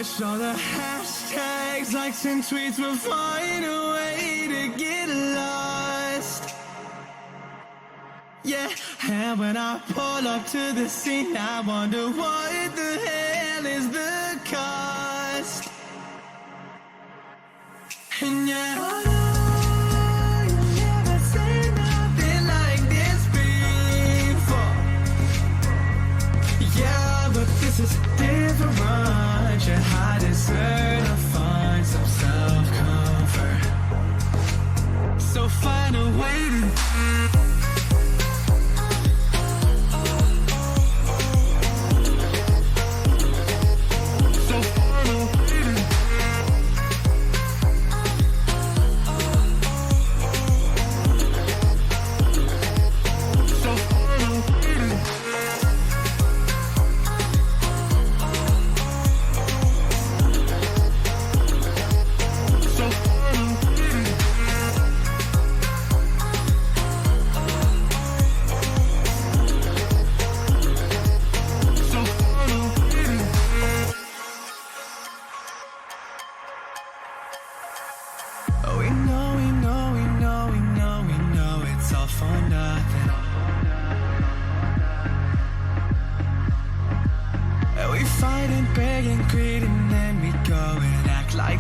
Wish all the hashtags, likes, and tweets would find a way to get lost. Yeah, and when I pull up to the scene, I wonder what the hell is the cost. And yeah, I know you've never seen nothing like this before. Yeah, but this is different. You deserve to find some self-comfort. So find a way to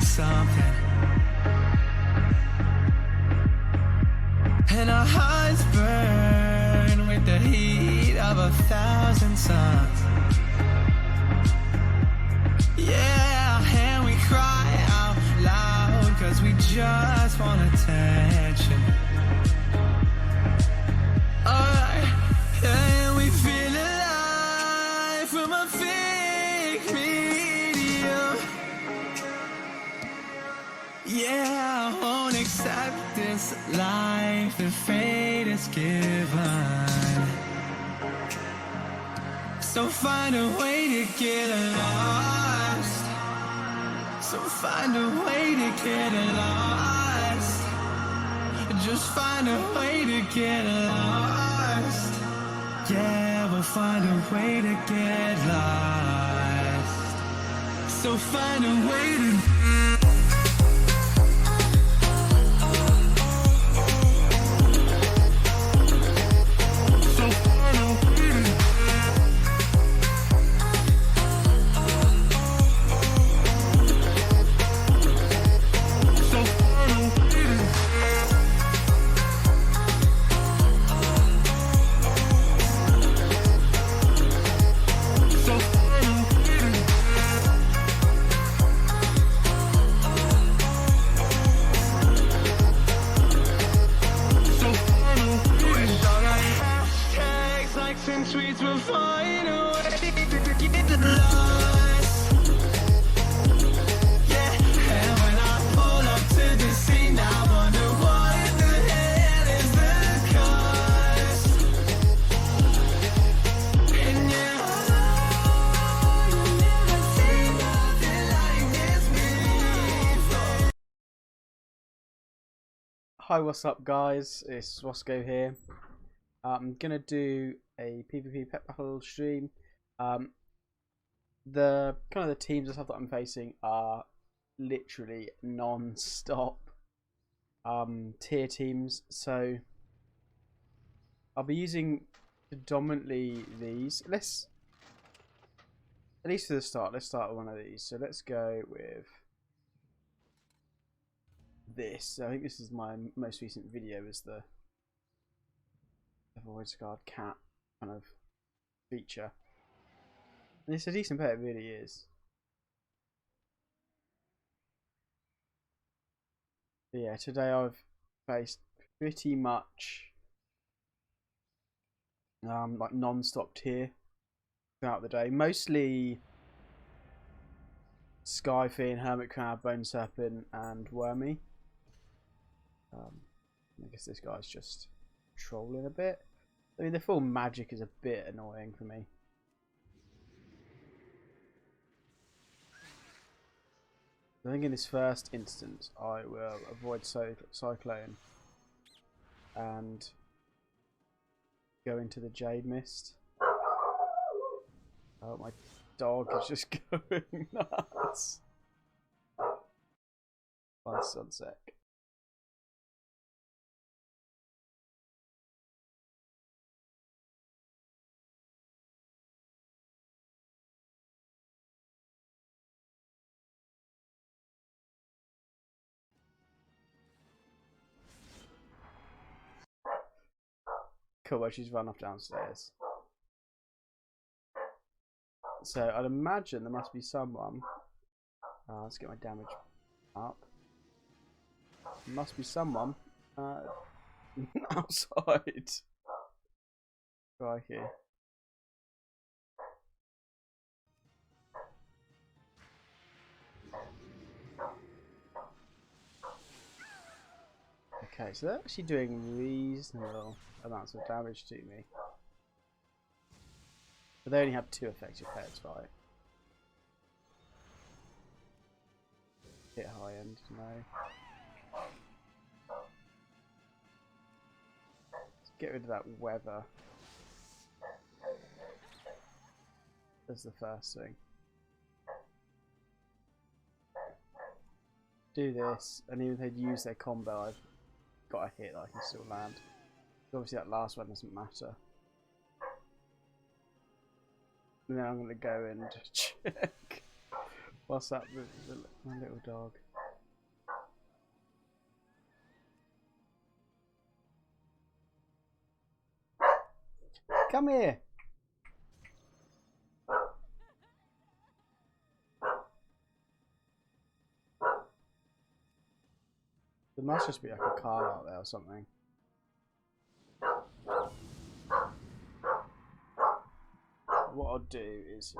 something, and our hearts burn with the heat of 1,000 suns. Yeah, and we cry out loud 'cause we just want attention. Alright, and we feel alive from a fake medium. Yeah, I won't accept this life that fate is given. So find a way to get lost. So find a way to get lost. Just find a way to get lost. Yeah, we'll find a way to get lost. So find a way to sweets will find a way to get lost. Yeah, and when I pull up to the scene, I wonder what the hell is the cost. And yeah, you've never seen nothing like this before. Hi, what's up guys, it's Roscoe here. I'm gonna do a PvP pet battle stream. The kind of the teams and stuff that I'm facing are literally non-stop tier teams, so I'll be using predominantly these. Let's, at least for the start, let's start with one of these. So let's go with this. I think this is my most recent video, is the Void Scarred Cat kind of feature. And it's a decent pet, it really is. But yeah, today I've faced pretty much like non-stop tier throughout the day. Mostly Skyfiend, Hermit Crab, Bone Serpent, and Wormy. I guess this guy's just trolling a bit. I mean, the full magic is a bit annoying for me. I think in this first instance I will avoid Cyclone and go into the Jade Mist. Oh, my dog is just going nuts. One sunset. Cool, well, she's run off downstairs. So I'd imagine there must be someone. Let's get my damage up. There must be someone outside. Right here. Okay, so they're actually doing reasonable amounts of damage to me. But they only have 2 effective pets, right? Hit high end, no. Let's get rid of that weather. That's the first thing. Do this, and even if they'd use their combo, I've got a hit that I can still land. Obviously that last one doesn't matter. And then I'm going to go and check. What's that? My little dog. Come here! There must just be like a car out there or something. What I'll do is...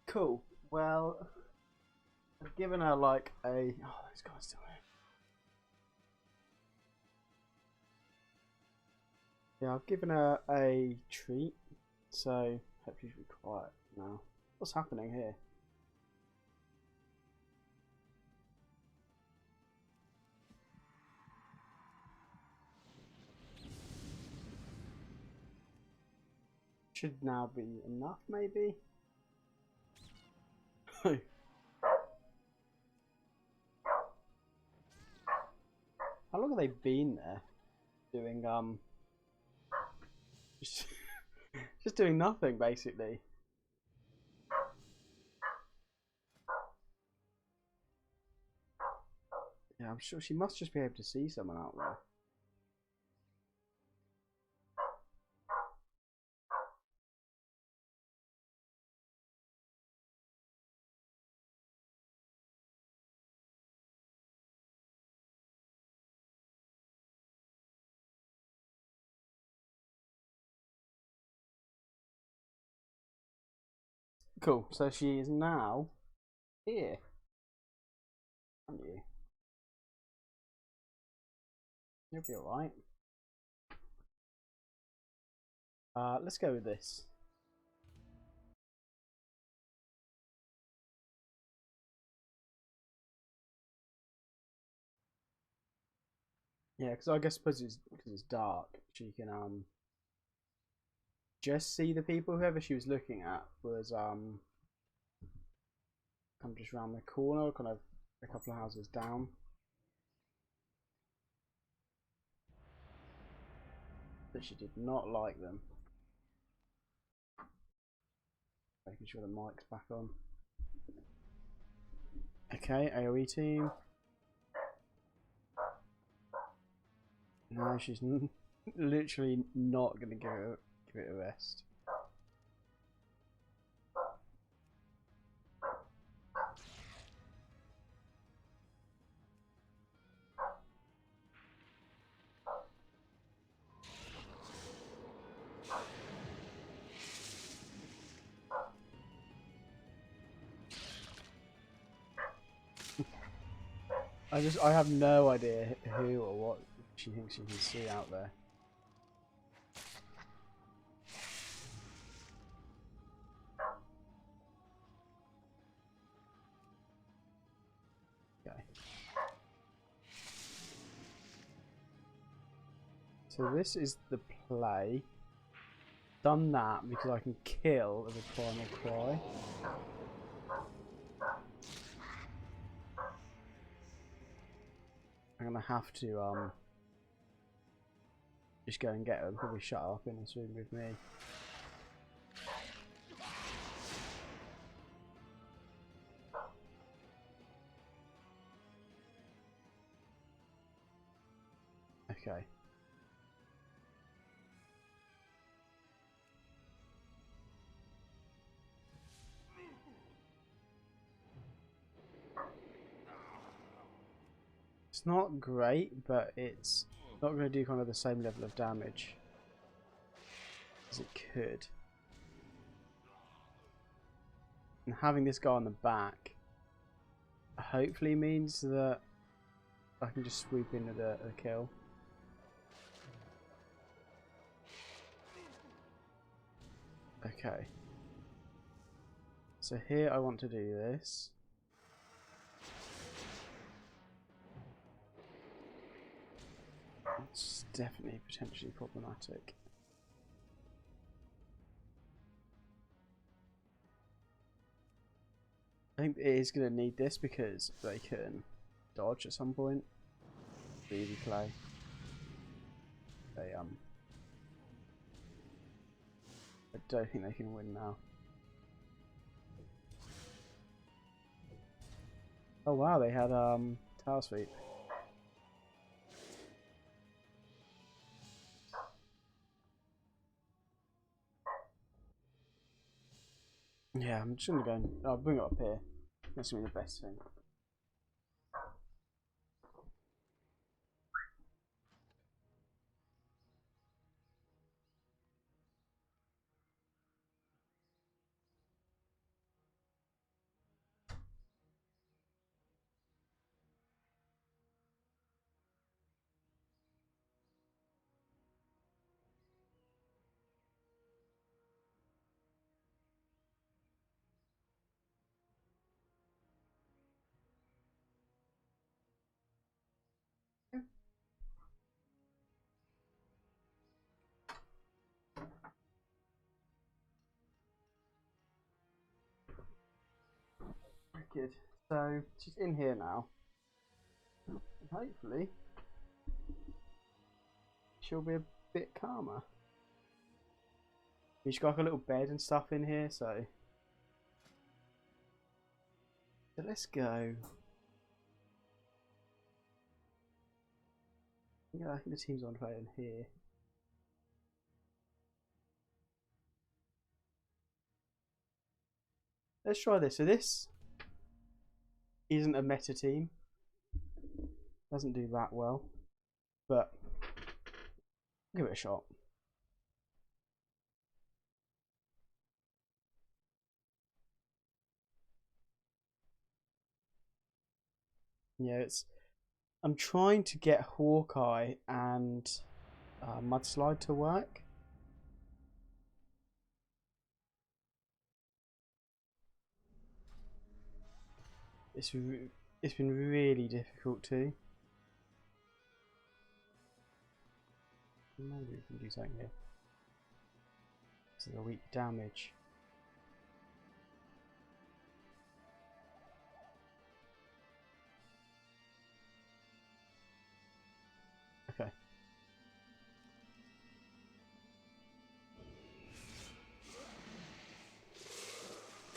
Cool. Well, I've given her like a... Oh, those guys still here. Yeah, I've given her a treat. So, hope she's be quiet now. What's happening here? Should now be enough, maybe? How long have they been there? Doing, just doing nothing, basically. Yeah, I'm sure she must just be able to see someone out there. Cool, so she is now here. Aren't you? You'll be alright. Let's go with this. Yeah, because I guess because it's dark, she can just see the people. Whoever she was looking at was come just around the corner, kind of a couple of houses down. But she did not like them. Making sure the mic's back on. Okay, AoE team. No, she's literally not going to give it a rest. I have no idea who or what she thinks she can see out there. Okay. So this is the play. Done that because I can kill as a final cry. I'm gonna have to just go and get her and probably shut her up in this room with me. Okay. It's not great, but it's not going to do kind of the same level of damage as it could. And having this guy on the back hopefully means that I can just swoop in with a kill. Okay. So here I want to do this. It's definitely potentially problematic. I think it is going to need this because they can dodge at some point. Easy play. They I don't think they can win now. Oh wow, they had tower sweep. Yeah, I'm just gonna go and I'll bring it up here. That's gonna be the best thing. Good. So she's in here now. And hopefully she'll be a bit calmer. She's got like a little bed and stuff in here, so let's go. Yeah, I think the team's on fire in here. Let's try this. So this isn't a meta team. Doesn't do that well, but give it a shot. Yeah, it's. I'm trying to get Hawkeye and Mudslide to work. It's been really difficult too. Maybe we can do something here. This is a weak damage. Okay.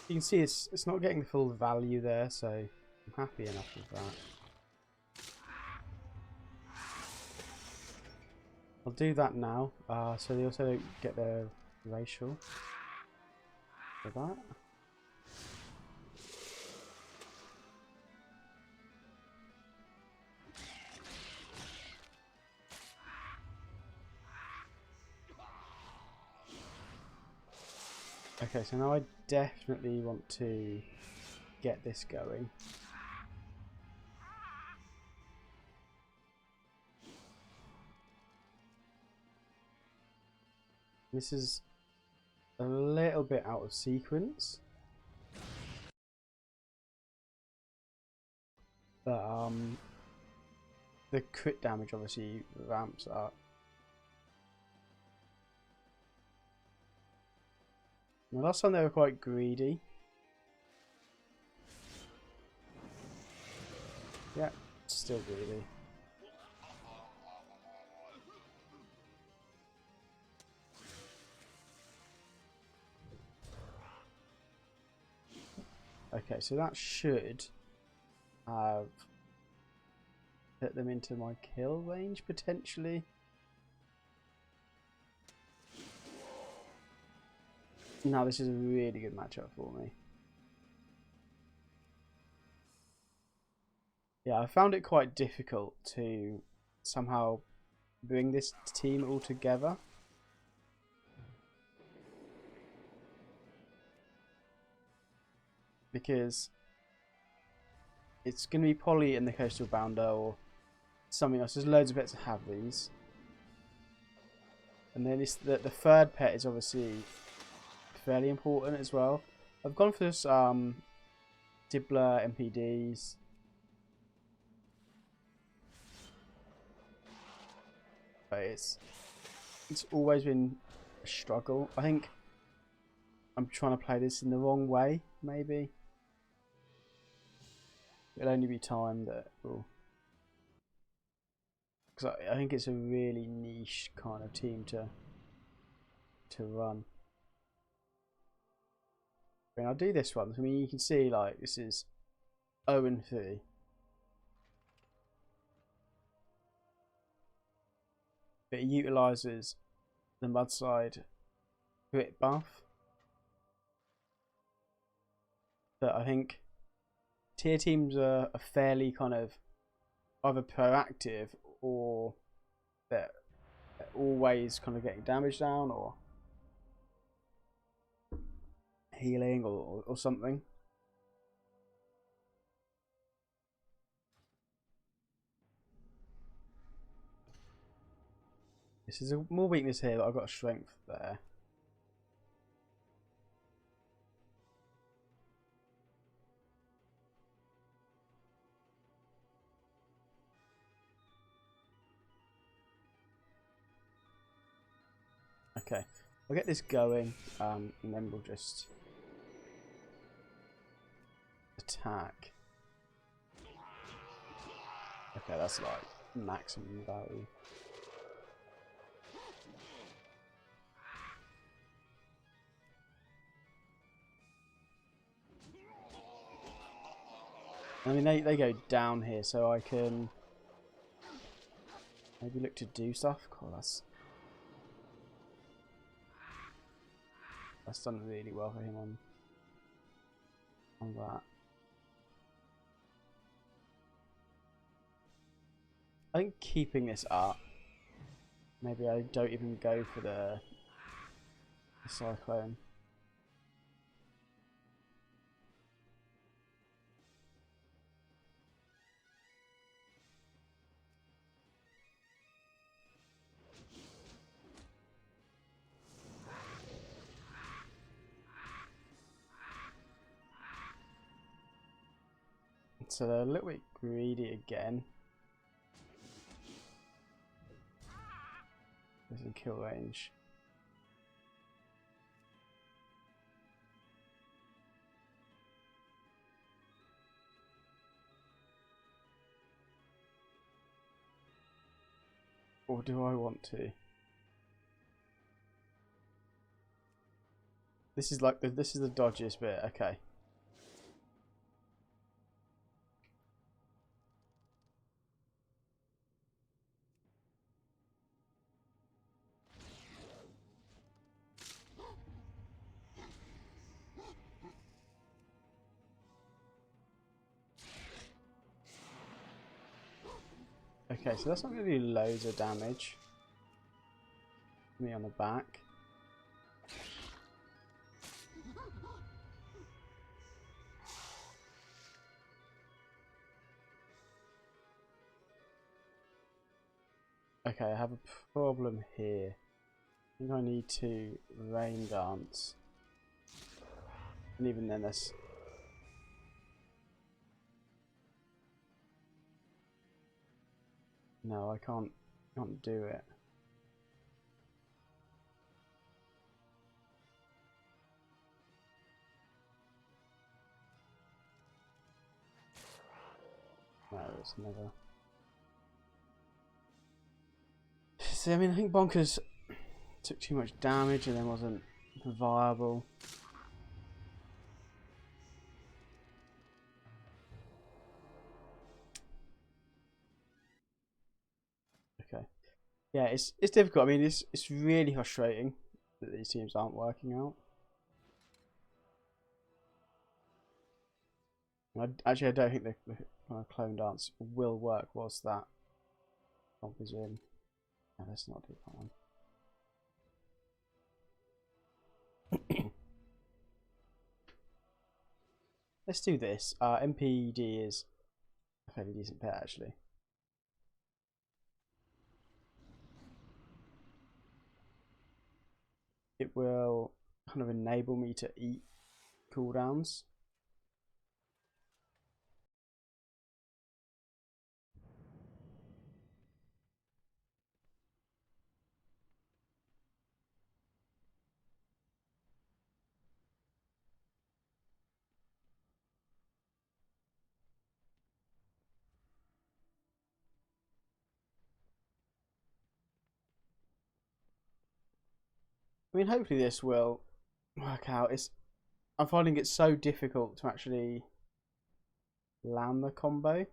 You can see it's not getting the full value there, so I'm happy enough with that. I'll do that now, so they also don't get their racial for that. Okay, so now I definitely want to get this going. This is a little bit out of sequence. But the crit damage obviously ramps up. The last time they were quite greedy. Yeah, still greedy. Okay, so that should have put them into my kill range potentially. Now this is a really good matchup for me. Yeah, I found it quite difficult to somehow bring this team all together. Because it's going to be Polly and the Coastal Bounder or something else. There's loads of pets that have these. And then the third pet is obviously fairly important as well. I've gone for this Dibbler MPDs. But it's always been a struggle. I think I'm trying to play this in the wrong way, maybe. It'll only be time that will... Because I think it's a really niche kind of team to run. I mean, I'll do this one. I mean, you can see, like, this is 0-3. But it utilises the Mudslide crit buff. But I think tier teams are fairly kind of either proactive or they're always kind of getting damage down or healing or something. This is a more weakness here, but I've got a strength there. Okay, I'll get this going, and then we'll just attack. Okay, that's like maximum value. I mean, they go down here, so I can maybe look to do stuff. Cool, that's done really well for him on that. I think keeping this up, maybe I don't even go for the Cyclone. So they're a little bit greedy again. There's a kill range. Or do I want to? This is like this is the dodgiest bit. Okay. Okay, so that's not going to do loads of damage. Me on the back. Okay, I have a problem here. I think I need to rain dance. And even then that's... No, I can't do it. No, it's never... See, I mean, I think Bonkers took too much damage and then wasn't viable. Okay. Yeah, it's difficult. I mean, it's really frustrating that these teams aren't working out. Actually, I don't think the clone dance will work whilst that comp is in. No, let's not do that one. Let's do this. MPD is a fairly decent pet, actually. It will kind of enable me to eat cooldowns. I mean, hopefully this will work out. I'm finding it so difficult to actually land the combo.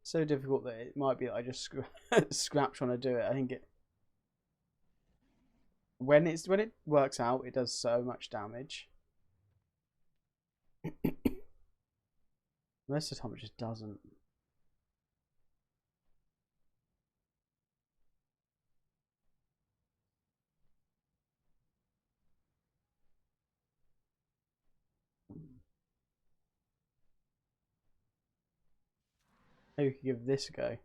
So difficult that it might be that I just scrap trying to do it. I think when it works out, it does so much damage. Most of the time, it just doesn't. Maybe we could give this a go.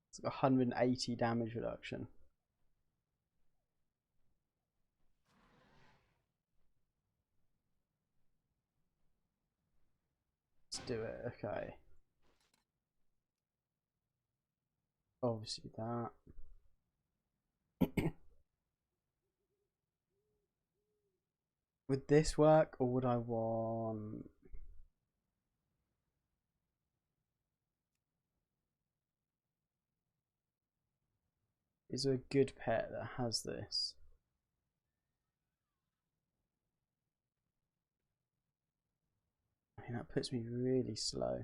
It's got 180 damage reduction. Let's do it. Okay. Obviously that. Would this work, or would I want... Is there a good pet that has this? I mean, that puts me really slow.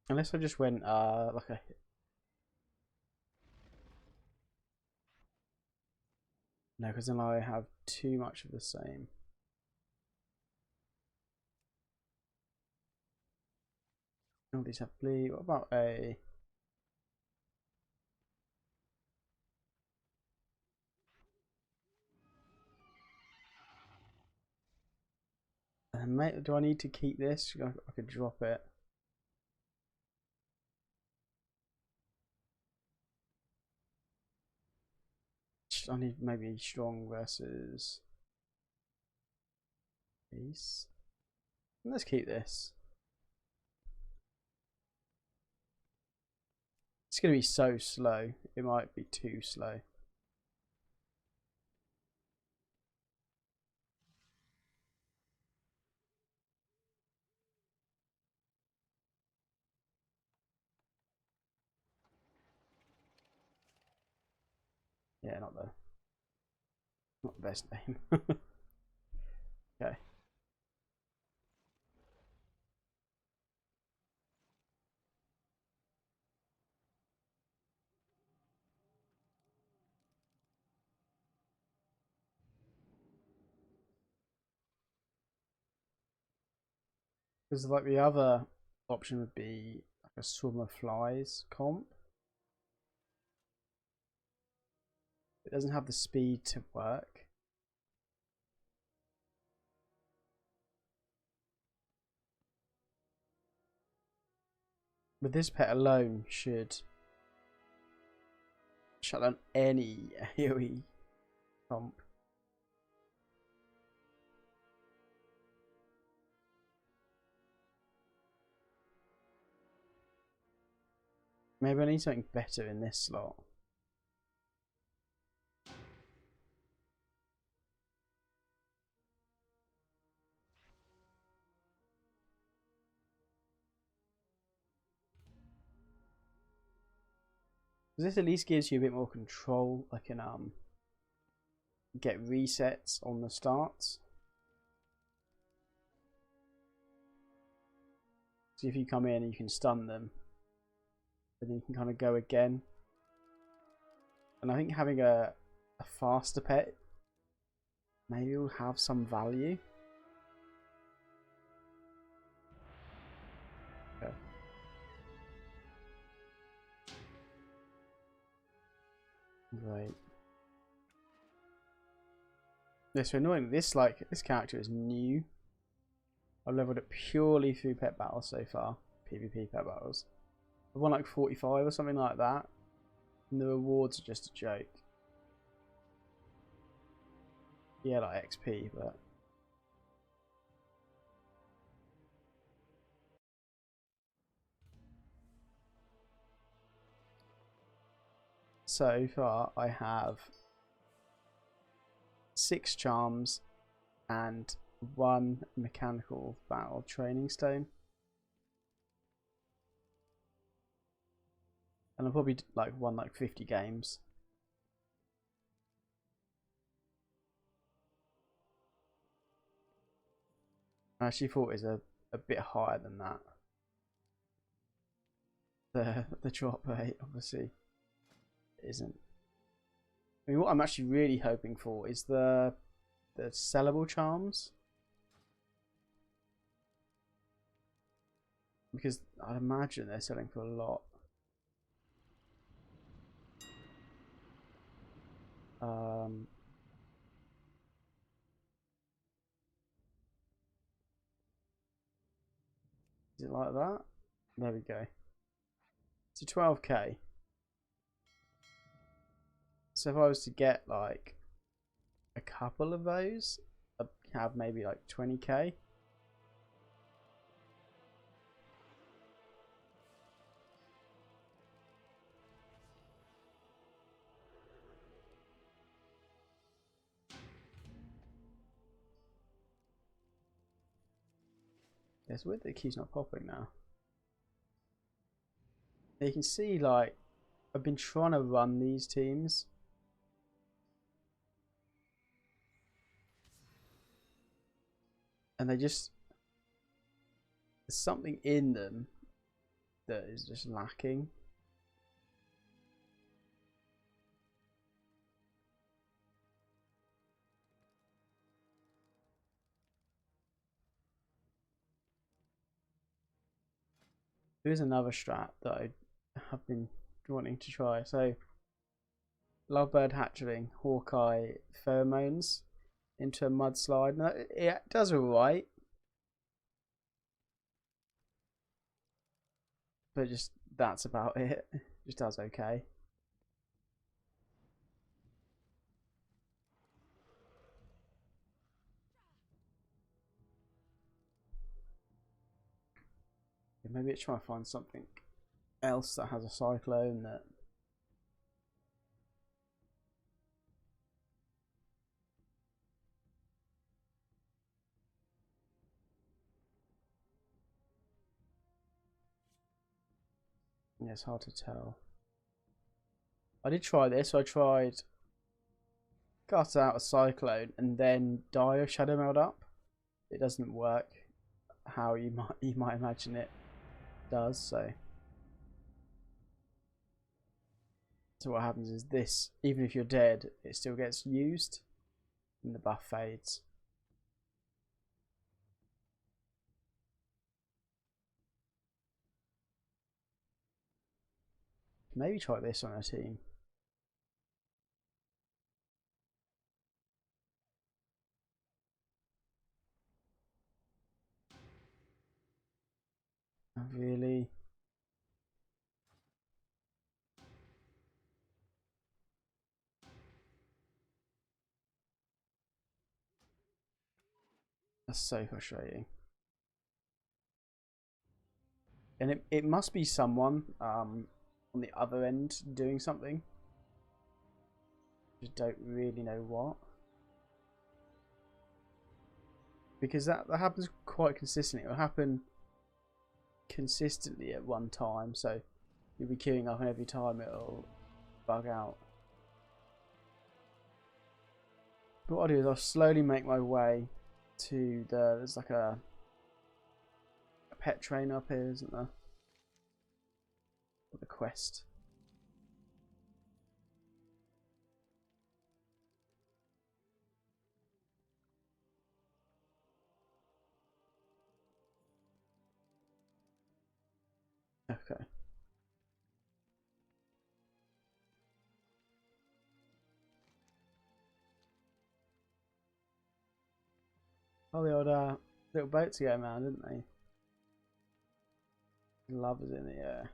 Unless I just went like a... No, because then I have too much of the same. All these have bleed. What about a... Mate, do I need to keep this? I could drop it. I need maybe strong versus peace. Let's keep this. going to be so slow. It might be too slow. Yeah, not the best name. Okay. Because like the other option would be like a swarm of flies comp. It doesn't have the speed to work. But this pet alone should shut down any AoE comp. Maybe I need something better in this slot. This at least gives you a bit more control. I can get resets on the starts. So if you come in, you can stun them, and then you can kind of go again. And I think having a faster pet maybe will have some value. Okay. Right. Yeah, so annoying. This character is new. I've leveled it purely through pet battles so far. PvP pet battles. I've won like 45 or something like that. And the rewards are just a joke. Yeah, like XP, but so far I have 6 charms and 1 mechanical battle training stone. And I've probably like won like 50 games. I actually thought it was a bit higher than that. The drop rate obviously isn't. I mean, what I'm actually really hoping for is the sellable charms, because I'd imagine they're selling for a lot. Is it like that? There we go. So 12k. So if I was to get like a couple of those, I'd have maybe like 20k. It's weird that the key's not popping now. You can see like I've been trying to run these teams. And they just, there's something in them that is just lacking. Here's another strat that I have been wanting to try. So, lovebird hatchling, Hawkeye pheromones into a mudslide. Now, it does alright, but just that's about it. Just does okay. Maybe it's trying to find something else that has a cyclone that yeah, it's hard to tell. I did try this. I tried cut out a cyclone and then dye a shadow meld up. It doesn't work how you might imagine it does. So what happens is this, even if you're dead, it still gets used and the buff fades. Maybe try this on a team. Oh, really? That's so frustrating. And it must be someone on the other end doing something. Just don't really know what. Because that happens quite consistently. It will happen consistently at one time, so you'll be queuing up and every time it'll bug out. But what I'll do is I'll slowly make my way to there's like a pet train up here, isn't there? Or the quest. Okay. Oh, the old little boats are going around, didn't they? Love is in the air.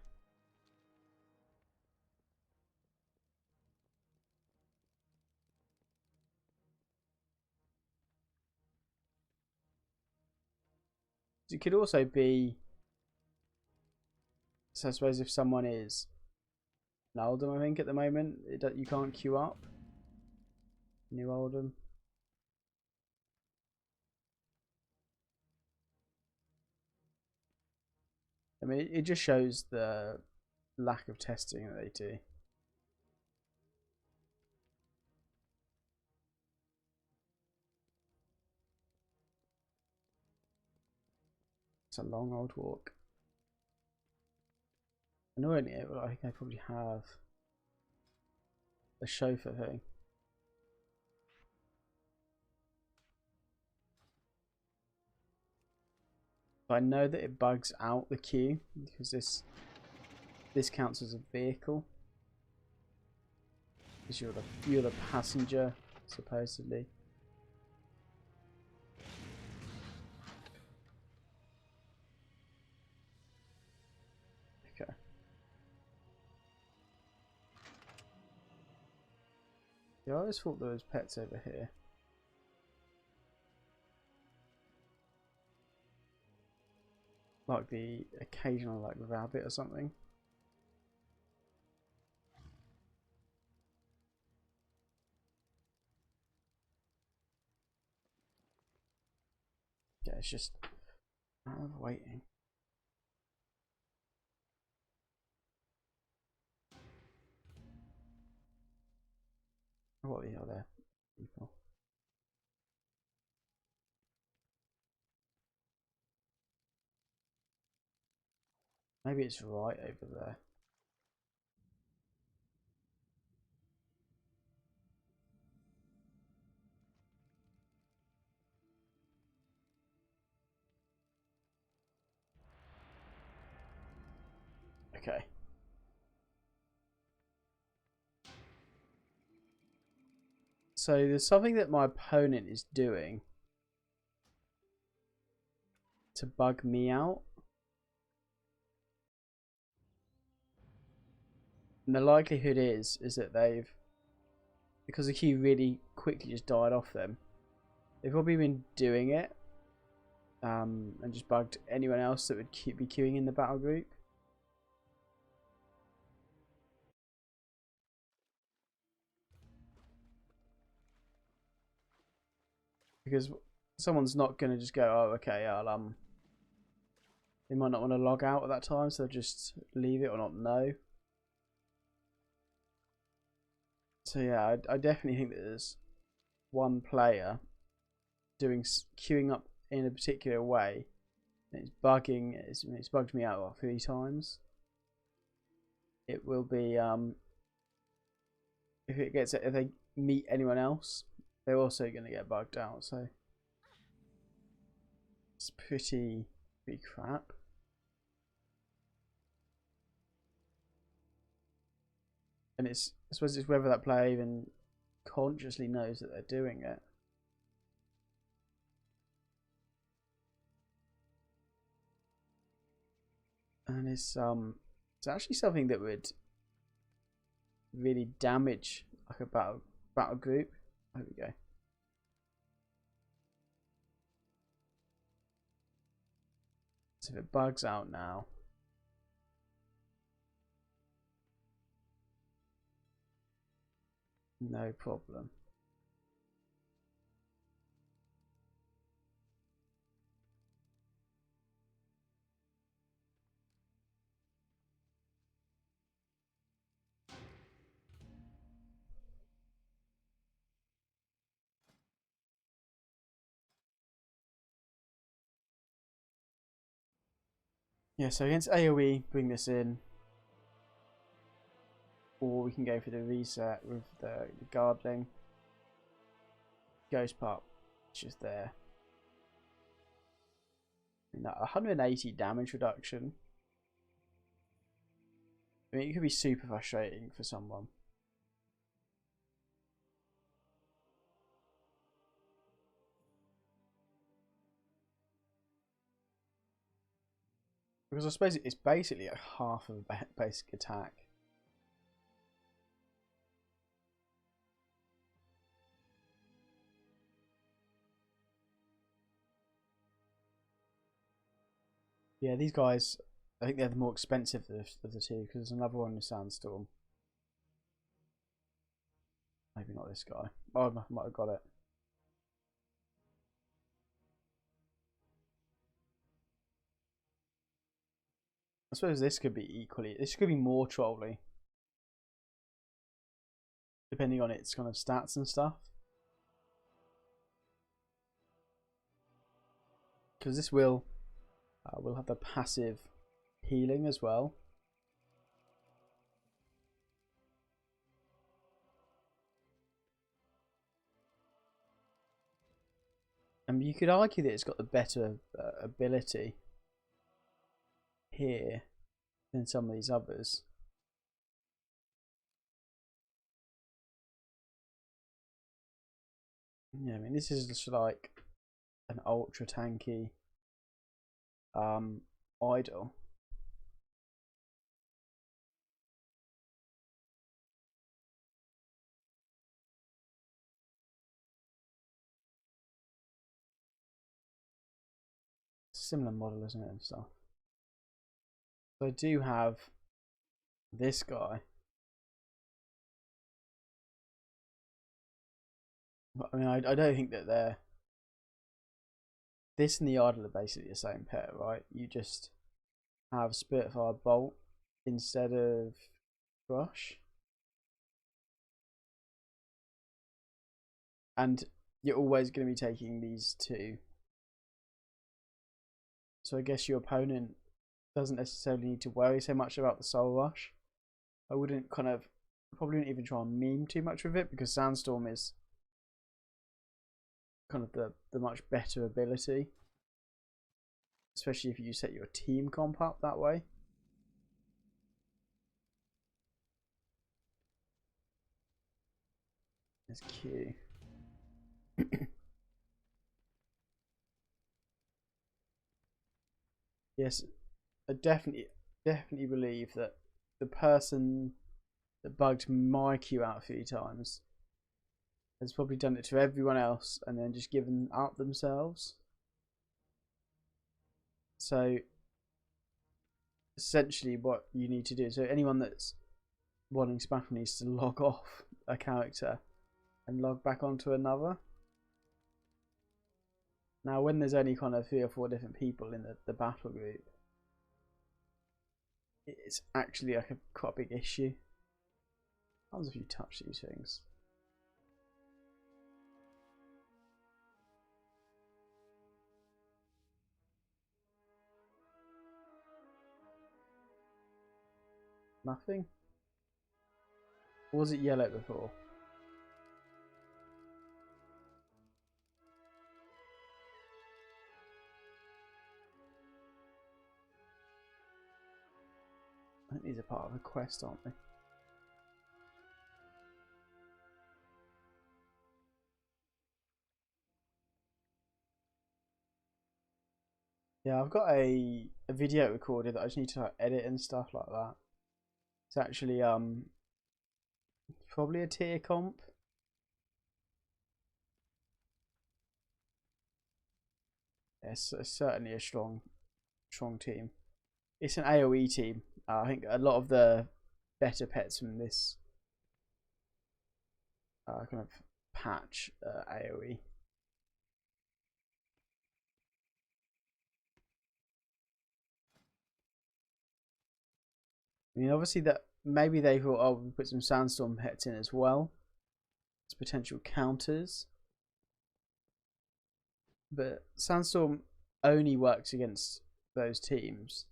It could also be, so I suppose if someone is an Oldham, I think at the moment you can't queue up New Oldham. I mean, it just shows the lack of testing that they do. It's a long old walk. Annoyingly, I think I probably have a chauffeur thing. But I know that it bugs out the queue because this counts as a vehicle. Because you're the passenger, supposedly. Okay. Yeah, I always thought there was pets over here. Like the occasional like rabbit or something. Yeah, it's just I'm waiting. What the hell there, people? Maybe it's right over there. Okay. So there's something that my opponent is doing to bug me out. And the likelihood is that they've, because the queue really quickly just died off them, they've probably been doing it and just bugged anyone else that would be queuing in the battle group. because someone's not going to just go, oh, okay, I'll they might not want to log out at that time, so they'll just leave it or not know. So yeah, I definitely think that there's one player queuing up in a particular way, and it's bugging. It's bugged me out 3 times. It will be if they meet anyone else, they're also going to get bugged out. So it's pretty crap. And I suppose it's whether that player even consciously knows that they're doing it. And it's actually something that would really damage like a battle group. There we go. So if it bugs out now, no problem. Yeah, so against AoE, bring this in. Or we can go for the reset with the guardling. Ghost Pop, it's just there. And that 180 damage reduction. I mean, it could be super frustrating for someone. Because I suppose it's basically a half of a basic attack. Yeah, these guys, I think they're the more expensive of the two, because there's another one in Sandstorm. Maybe not this guy. Oh, I might have got it. I suppose this could be equally. This could be more trolly, depending on its kind of stats and stuff. Because this will have the passive healing as well. And you could argue that it's got the better ability here than some of these others. Yeah, I mean, this is just like an ultra tanky idol. Similar model, isn't it, and stuff. So I do have this guy. But I mean, I don't think that they're... This and the idol are basically the same pair, right? You just have Spitfire Bolt instead of Crush. And you're always going to be taking these two. So I guess your opponent doesn't necessarily need to worry so much about the Soul Rush. I wouldn't probably wouldn't even try and meme too much with it, because Sandstorm is kind of the much better ability. Especially if you set your team comp up that way. There's Q. Yes, I definitely believe that the person that bugged my queue out a few times has probably done it to everyone else and then just given up themselves. So essentially what you need to do, so anyone that's wanting spam needs to log off a character and log back onto another. Now, when there's only kind of 3 or 4 different people in the battle group, it's actually like quite a big issue. How if you touch these things? Nothing? Or was it yellow before? I think these are part of a quest, aren't they? Yeah, I've got a video recorded that I just need to like, edit and stuff like that. It's actually probably a tier comp. It's certainly a strong team. It's an AoE team. I think a lot of the better pets from this kind of patch AoE. I mean, obviously that maybe they thought, oh, we'll put some sandstorm pets in as well as potential counters. But sandstorm only works against those teams.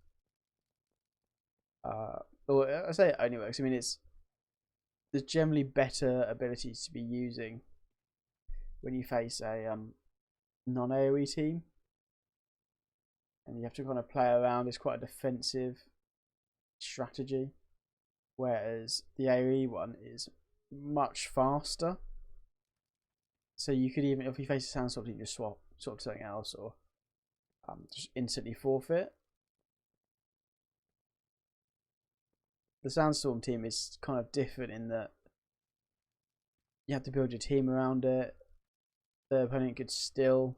Or I say it only works. I mean, there's generally better abilities to be using when you face a non-AoE team, and you have to kind of play around. It's quite a defensive strategy, whereas the AoE one is much faster. So you could even, if you face a sandstorm, you can just swap to something else, or just instantly forfeit. The sandstorm team is kind of different in that you have to build your team around it. The opponent could still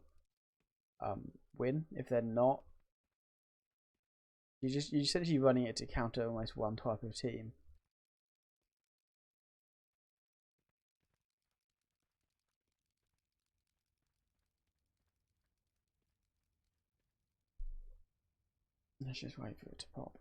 win if they're you're essentially running it to counter almost one type of team. Let's just wait for it to pop.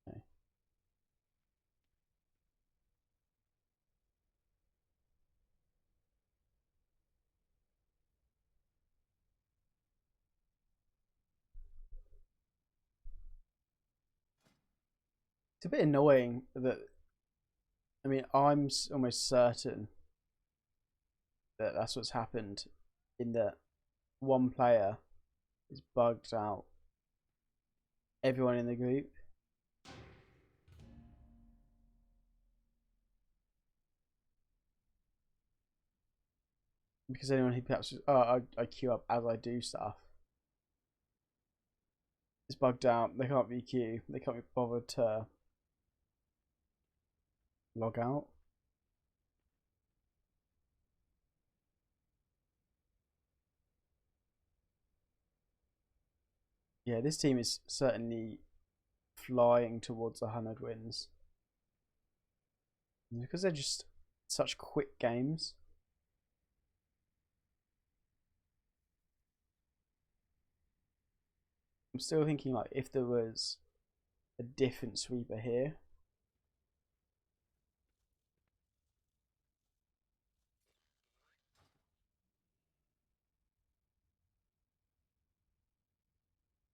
Okay. It's a bit annoying that, I mean, I'm almost certain that that's what's happened, in that one player is bugged out everyone in the group. Because anyone who perhaps, oh, I queue up as I do stuff, is bugged out. They can't be queue. They can't be bothered to log out. Yeah, this team is certainly flying towards 100 wins. Because they're just such quick games. I'm still thinking, like, if there was a different sweeper here.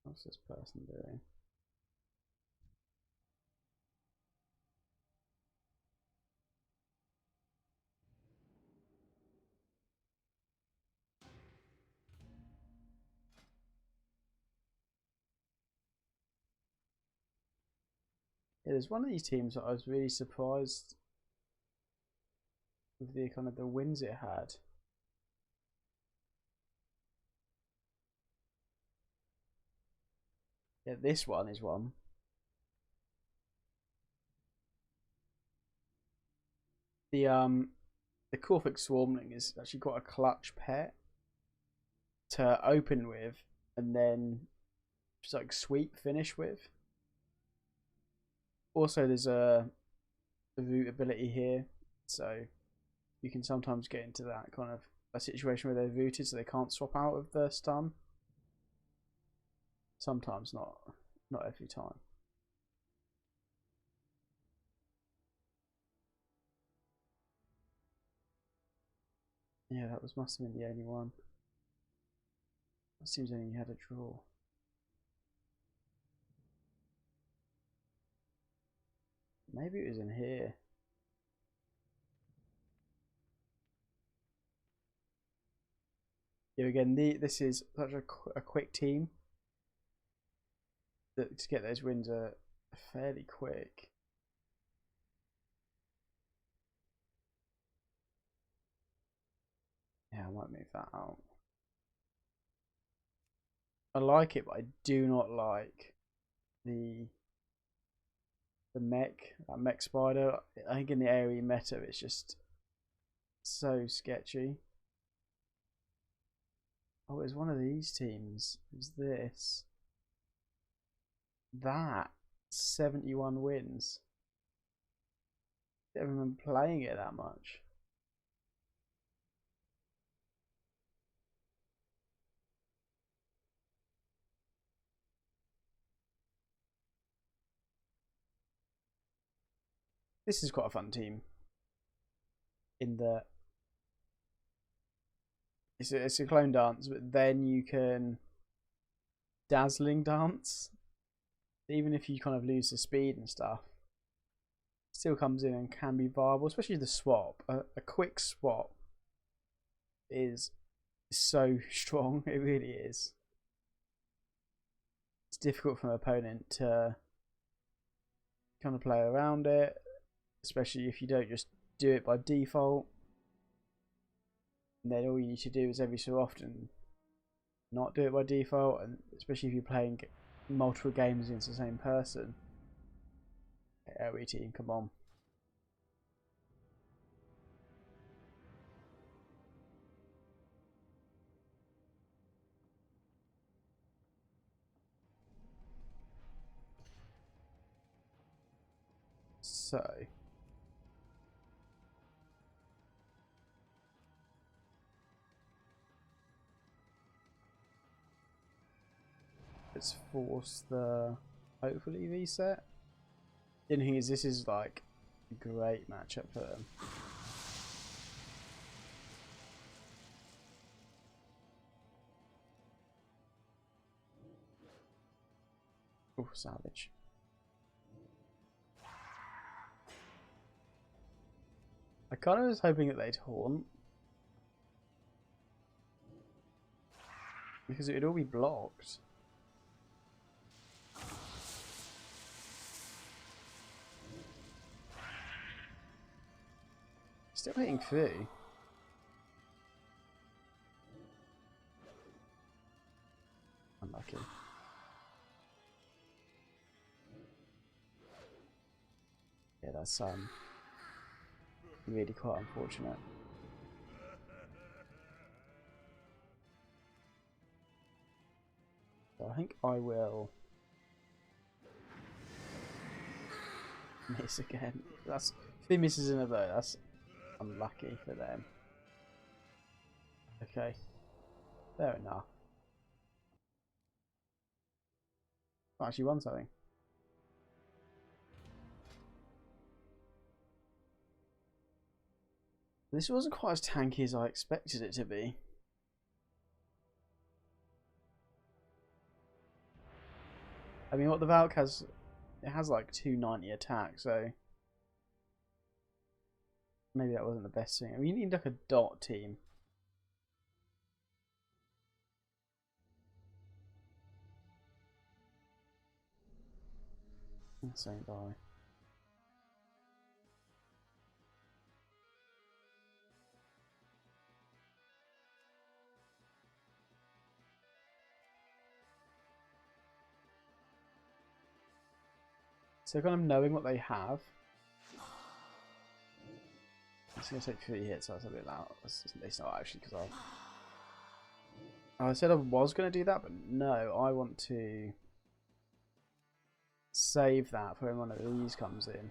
What's this person doing? Yeah, there's one of these teams that I was really surprised with the kind of the wins it had. Yeah, this one is one. The Corphic Swarmling is actually quite a clutch pet. to open with and then just like sweep finish with. Also, there's a root ability here, so you can sometimes get into that kind of a situation where they're rooted so they can't swap out of the stun. Sometimes, not every time. Yeah, that must have been the only one. It seems only you had a draw. Maybe it was in here. Yeah, again, this is such a quick team that to get those wins are fairly quick. Yeah, I might move that out. I like it, but I do not like the mech, that mech spider. I think in the AoE meta, it's just so sketchy. Oh, it's one of these teams. Who's this? That 71 wins. I don't remember playing it that much. This is quite a fun team. In that it's a clone dance, but then you can dazzling dance. Even if you kind of lose the speed and stuff, still comes in and can be viable, especially the swap. A quick swap is so strong, it really is. It's difficult for an opponent to kind of play around it, especially if you don't just do it by default. And then all you need to do is every so often not do it by default, and especially if you're playing multiple games against the same person. AoE team, come on. So let's force the hopefully reset. The only thing is, this is like a great matchup for them. Oh, savage. I kind of was hoping that they'd haunt, because it would all be blocked. Still hitting through. Unlucky. Yeah, that's really quite unfortunate. So I think I will miss again. That's 3 misses in a row. That's unlucky for them. Okay, fair enough. I actually won something. This wasn't quite as tanky as I expected it to be. I mean, what the Valk has, it has like 290 attack, so maybe that wasn't the best thing. I mean, you need like a dot team. Same die. So kind of knowing what they have. It's going to take 3 hits, so that's a bit loud. It's not actually, because I said I was going to do that, but no, I want to save that for when one of these comes in.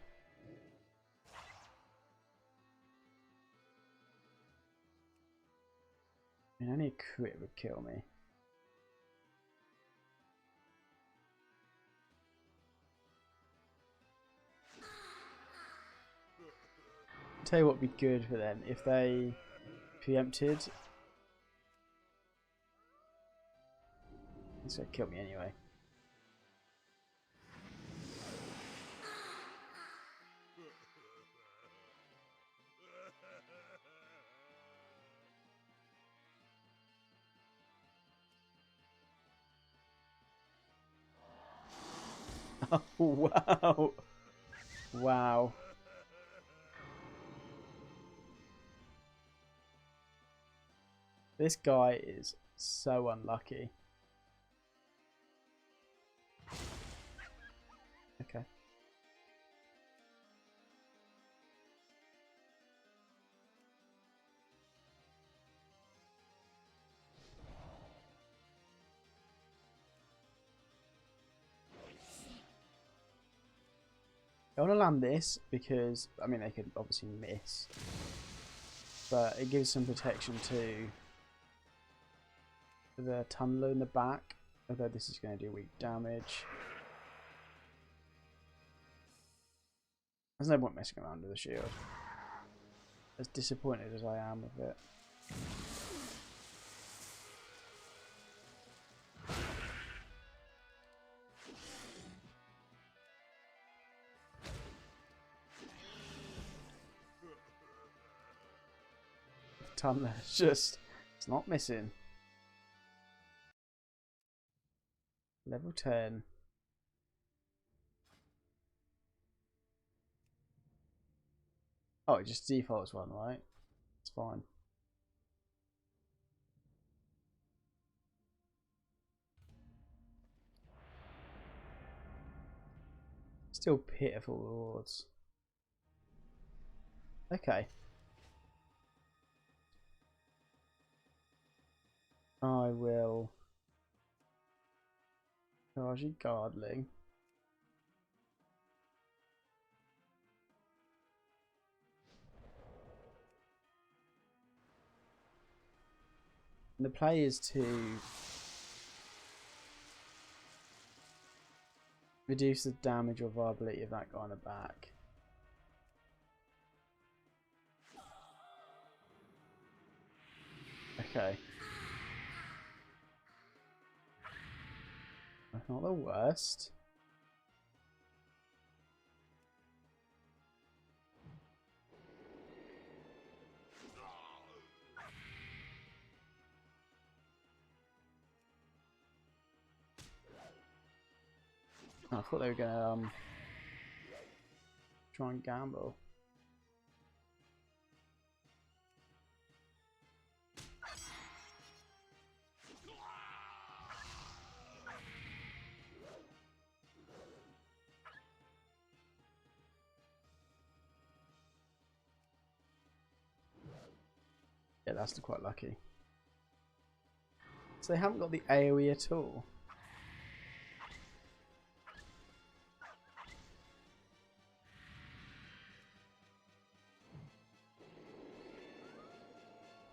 I mean, only a crit would kill me. I'll tell you what would be good for them if they preempted. It's going to kill me anyway. Oh, wow. Wow. This guy is so unlucky. Okay. I want to land this because, I mean, they could obviously miss, but it gives some protection to the tunneler in the back, although this is going to do weak damage. There's no point messing around with the shield, as disappointed as I am with it. The tunneler is just, it's not missing. Level 10. Oh, it just defaults one, right? It's fine. Still pitiful rewards. Okay. I will charge you Guardling. And the play is to reduce the damage or viability of that guy on the back. Okay. That's not the worst. I thought they were gonna try and gamble. Yeah, that's quite lucky. So they haven't got the AoE at all.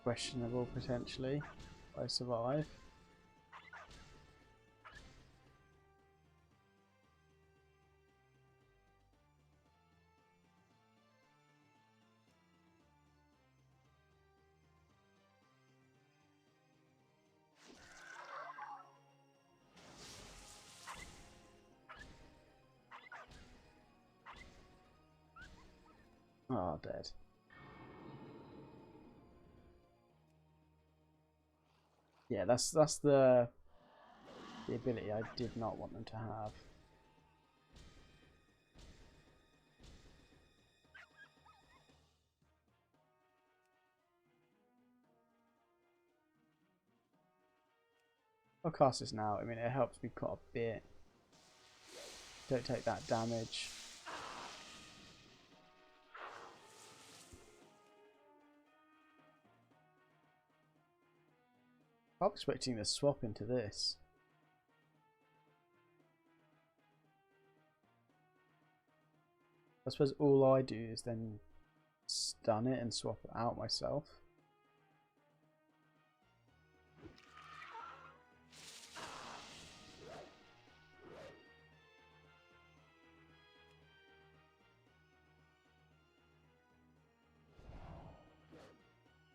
Questionable potentially. If I survive. Oh, dead. Yeah, that's the ability I did not want them to have. I'll cast this now. I mean, it helps me quite a bit. Don't take that damage. I'm expecting to swap into this. I suppose all I do is then stun it and swap it out myself.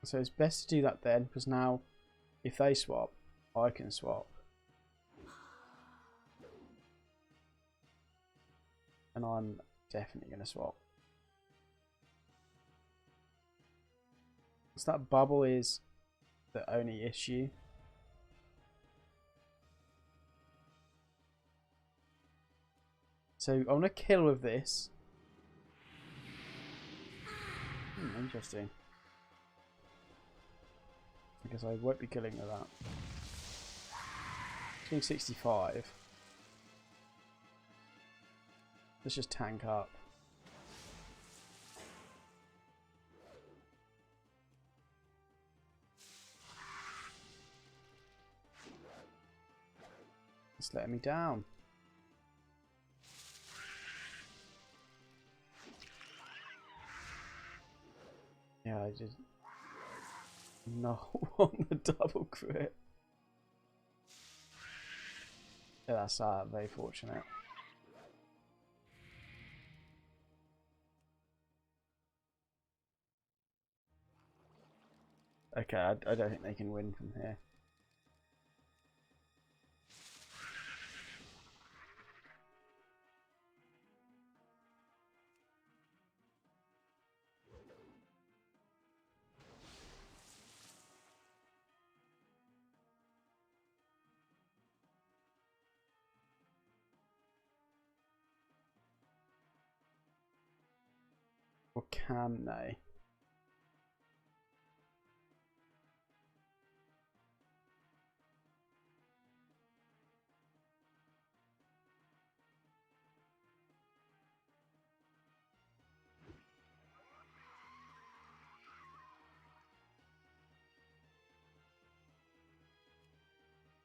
So it's best to do that then, because now if they swap, I can swap. And I'm definitely going to swap. So that bubble is the only issue. So I want to kill with this. Interesting. I guess I won't be killing with that. It's being 65. Let's just tank up. It's letting me down. Yeah, I did not want the double crit. Yeah, that's very fortunate. Okay, I don't think they can win from here. Or can they?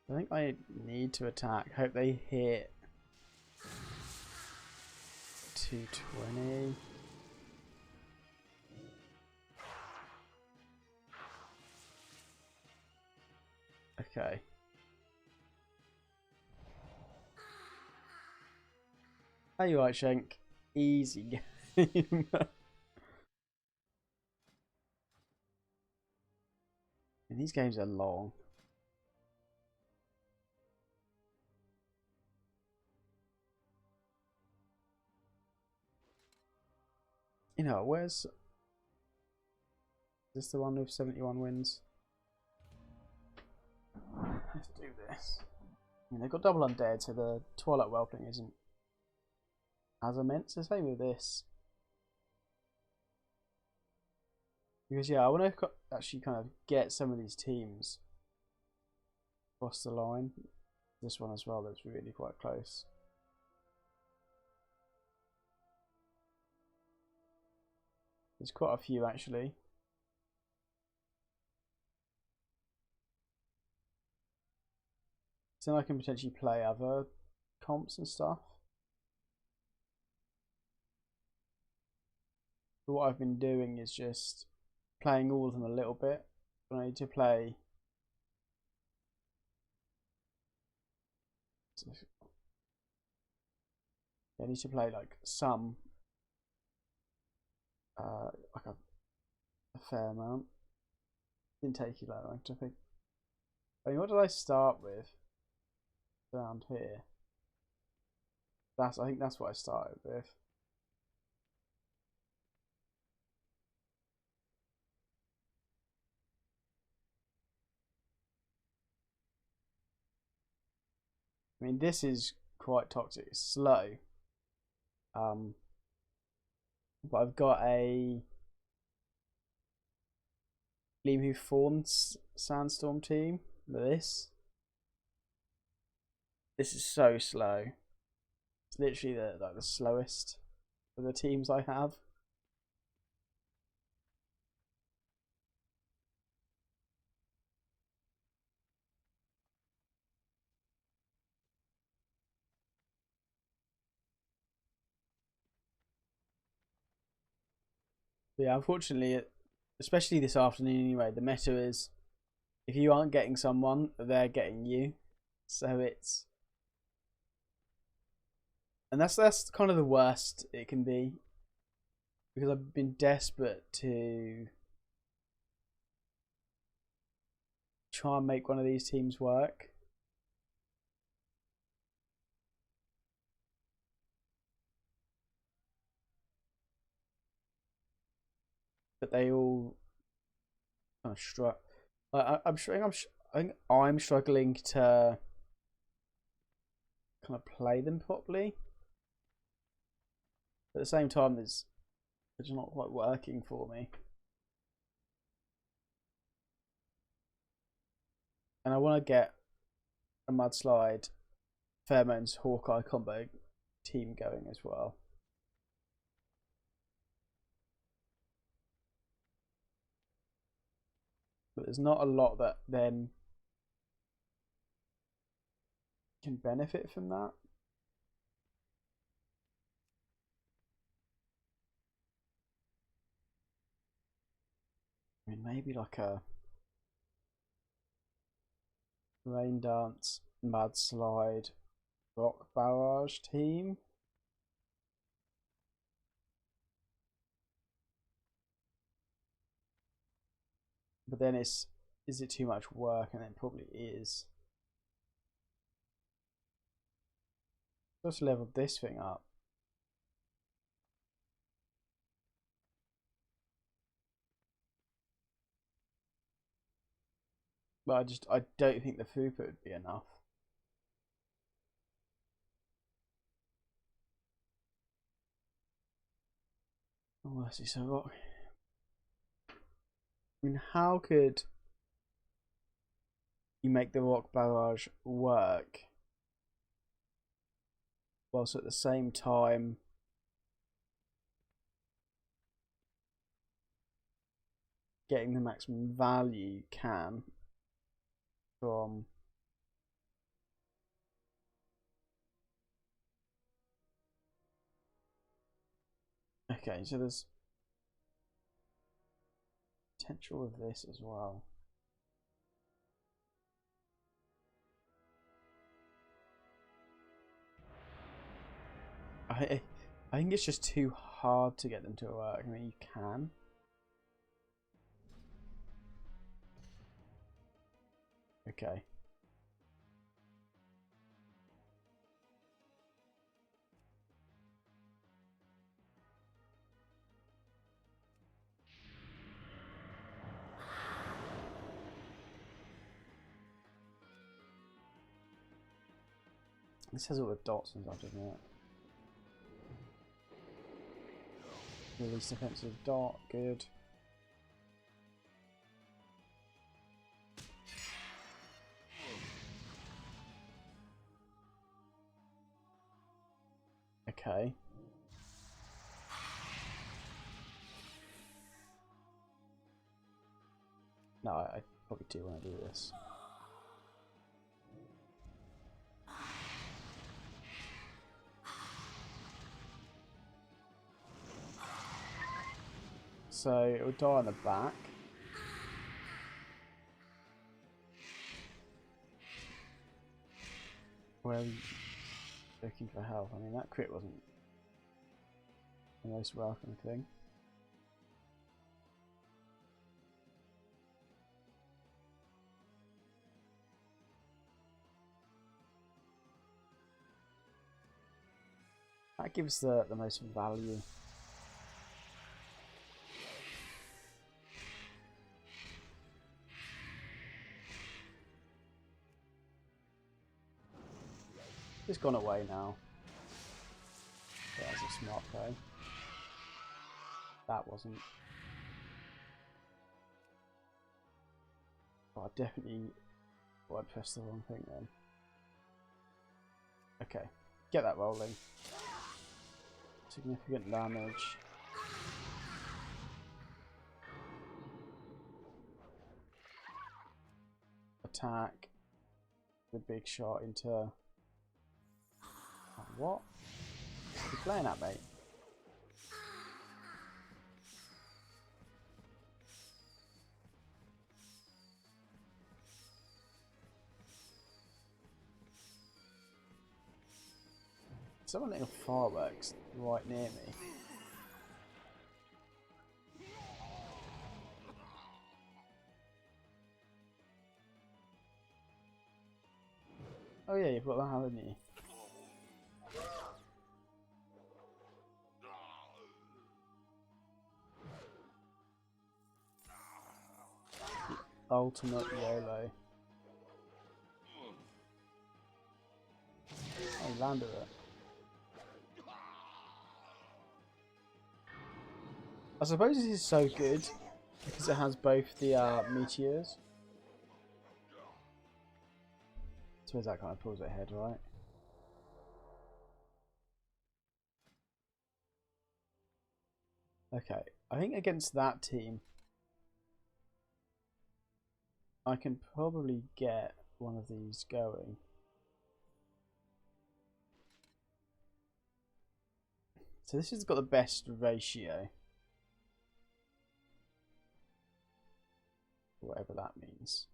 I think I need to attack. Hope they hit 220. Okay. Are you right, Shank? Easy game. And these games are long. You know, where's... Is this the one with 71 wins? Let's do this. I mean, they've got double undead, so the Twilight Whelpling isn't as immense. The same with this. Because, yeah, I want to actually kind of get some of these teams across the line. This one as well, that's really quite close. There's quite a few, actually. So then I can potentially play other comps and stuff. But what I've been doing is just playing all of them a little bit. But I need to play... I need to play like some, like a fair amount. Didn't take you that long to think. I mean, what did I start with? Down here. I think that's what I started with. I mean, this is quite toxic. It's slow. But I've got a Gleam Fawns Sandstorm team. This is so slow. It's literally the slowest of the teams I have. But yeah, unfortunately, especially this afternoon anyway, the meta is if you aren't getting someone, they're getting you. So it's, and that's kind of the worst it can be, because I've been desperate to try and make one of these teams work. But they all kind of struck. I'm I think I'm struggling to kind of play them properly. But at the same time, it's not quite working for me. And I want to get a Mudslide, Pheromones, Hawkeye combo team going as well. But there's not a lot that then can benefit from that. I mean, maybe like a Rain Dance, Mudslide, Rock Barrage team. But then is it too much work? And it probably is. Just leveled this thing up. But I don't think the throughput would be enough. Oh, let's see. So what? I mean, how could you make the Rock Barrage work whilst at the same time getting the maximum value you can from okay, so there's potential of this as well. I think it's just too hard to get them to work. I mean, you can. Okay. This has all the dots and stuff, doesn't it? Release defensive dot, good. Okay. No, I probably do want to do this. So it will die on the back. Where are you looking for health? I mean, that crit wasn't the most welcome thing. That gives the most value. It's gone away now. Yeah, that's a smart play. That wasn't. Oh, I definitely. Oh, I pressed the wrong thing then. Okay, get that rolling. Significant damage. Attack. The big shot into. Oh, what? What are you playing at, mate? Someone little fireworks right near me. Oh yeah, you've got that, haven't you? Ultimate YOLO. Oh, he landed it. I suppose this is so good because it has both the meteors. I suppose that kind of pulls it ahead, right? Okay, I think against that team, I can probably get one of these going. So this has got the best ratio. Whatever that means.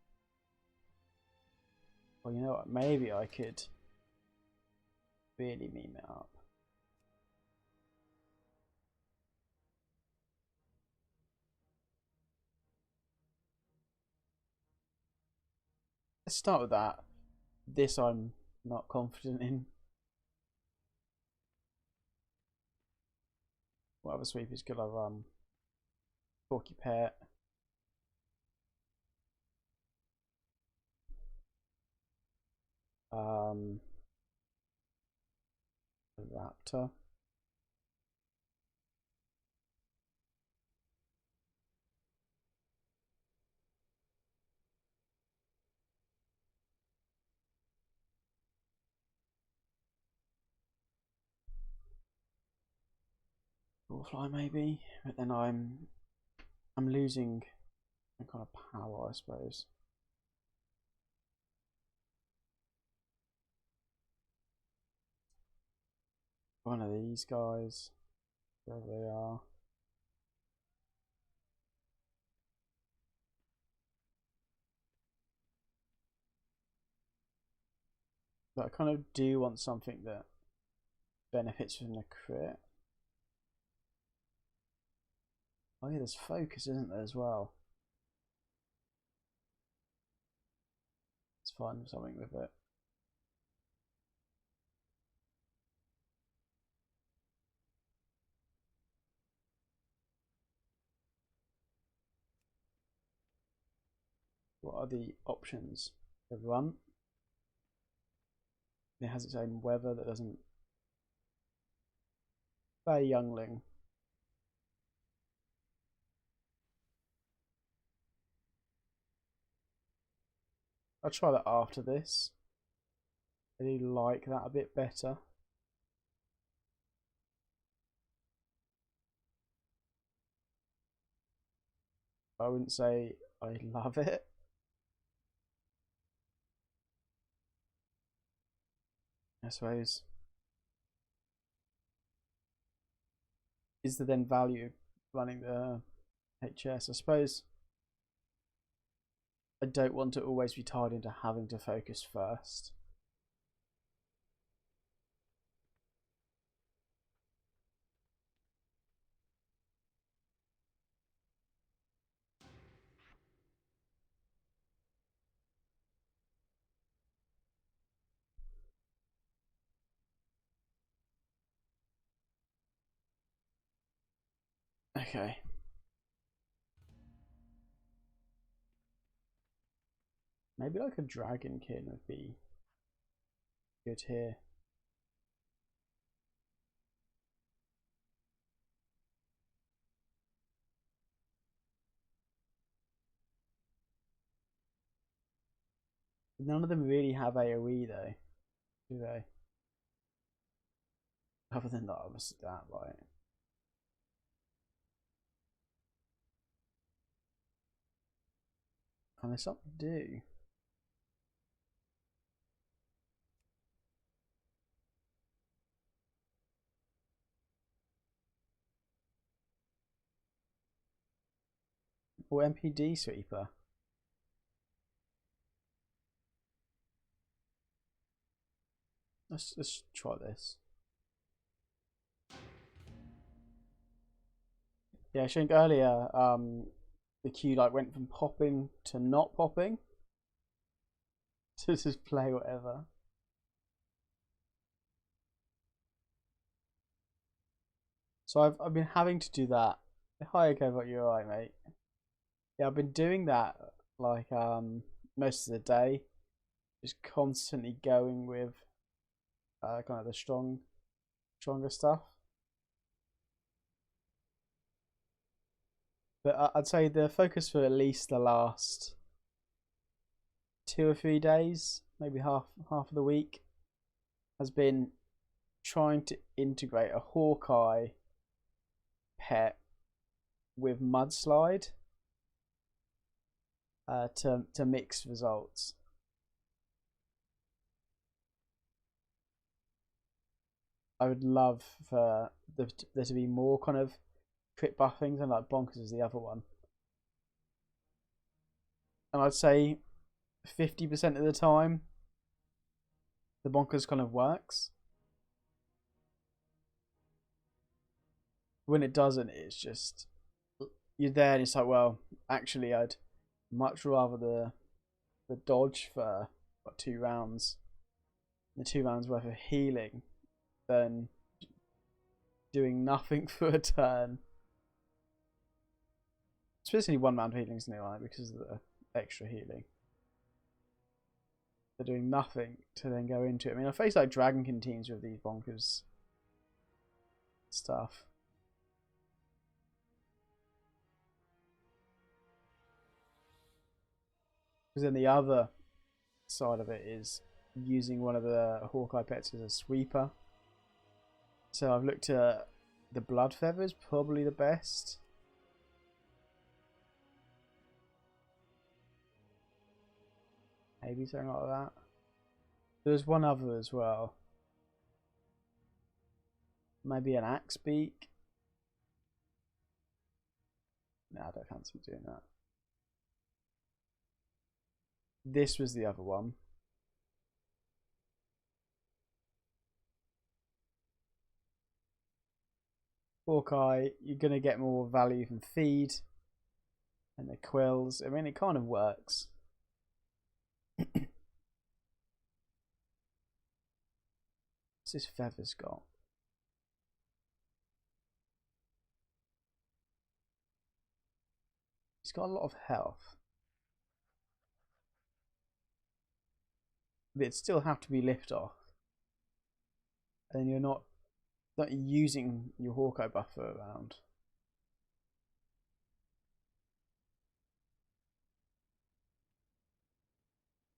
Well, you know what? Maybe I could really meme it up. Let's start with that. This I'm not confident in. What other sweep is good? I run Porky Pet. Raptor. Fly maybe, but then I'm losing a kind of power, I suppose. One of these guys, wherever they are. But I kind of do want something that benefits from the crit. Oh yeah, there's focus, isn't there, as well? Let's find something with it. What are the options? The run. It has its own weather that doesn't. Very youngling. I'll try that after this. I really like that a bit better. I wouldn't say I love it. I suppose. Is there then value running the HS? I suppose I don't want to always be tied into having to focus first. Okay. Maybe like a dragonkin would be good here. None of them really have AoE though, do they? Other than that, obviously that, right? And there's something to do. Or MPD sweeper. Let's try this. Yeah, I think earlier, the queue like went from popping to not popping. To just play whatever. So I've been having to do that. Hi, okay, but you're alright, mate. Yeah, I've been doing that like most of the day, just constantly going with kind of the stronger stuff. But I'd say the focus for at least the last 2 or 3 days, maybe half of the week, has been trying to integrate a Hawkeye pet with Mudslide to mix results. I would love for there to be more kind of crit buffings and like Bonkers is the other one. And I'd say 50% of the time the Bonkers kind of works. When it doesn't, it's just you're there and it's like, well, actually I'd much rather the dodge for what, 2 rounds, the 2 rounds worth of healing than doing nothing for a turn. Especially 1 round healing's new, right? Because of the extra healing. They're doing nothing to then go into it. I mean, I face like Dragonkin teams with these Bonkers stuff. Because then the other side of it is using one of the Hawkeye pets as a sweeper. So I've looked at the Blood Feathers, probably the best. Maybe something like that. There's one other as well. Maybe an Axe Beak. No, I don't fancy doing that. This was the other one. Hawkeye, you're going to get more value from feed and the quills. I mean, it kind of works. What's this feathers got? He's got a lot of health. But it still have to be lift off. And you're not using your Hawkeye buffer around.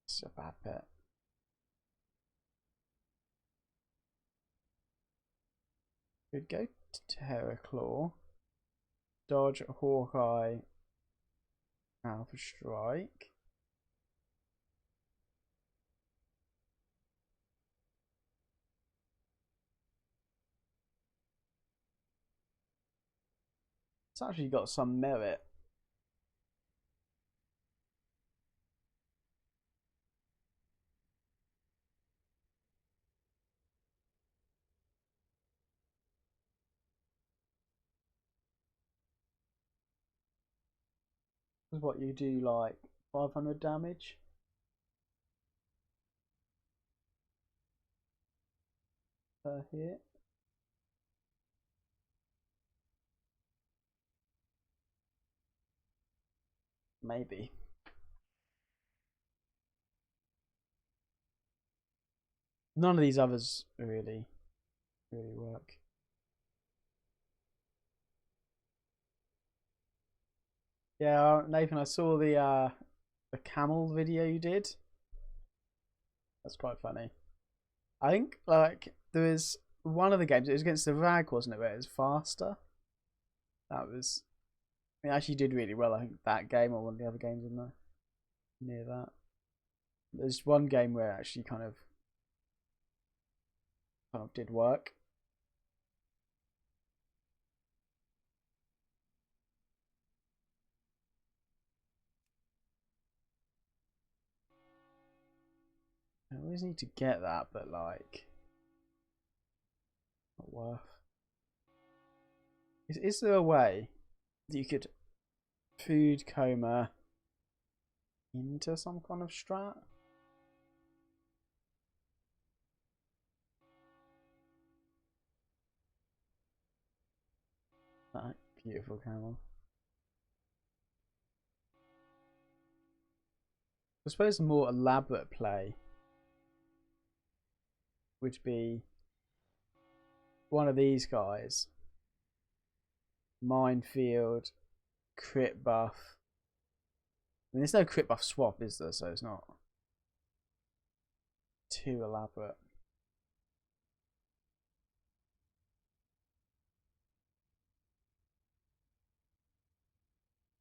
It's a bad pet. Could go to Terra Claw. Dodge Hawkeye. Alpha Strike. It's actually got some merit. Is what you do, like 500 damage per hit. Maybe. None of these others really work. Yeah, Nathan, I saw the camel video you did. That's quite funny. I think like there was one of the games. It was against the Rag, wasn't it? Where it was faster. That was. I mean, actually did really well. I think that game or one of the other games in there near that. There's one game where it actually kind of did work. I always need to get that, but like, not worth. Is there a way You could food coma into some kind of strat. That beautiful camel. I suppose a more elaborate play would be one of these guys. Minefield, crit buff. I mean, there's no crit buff swap, is there? So it's not too elaborate.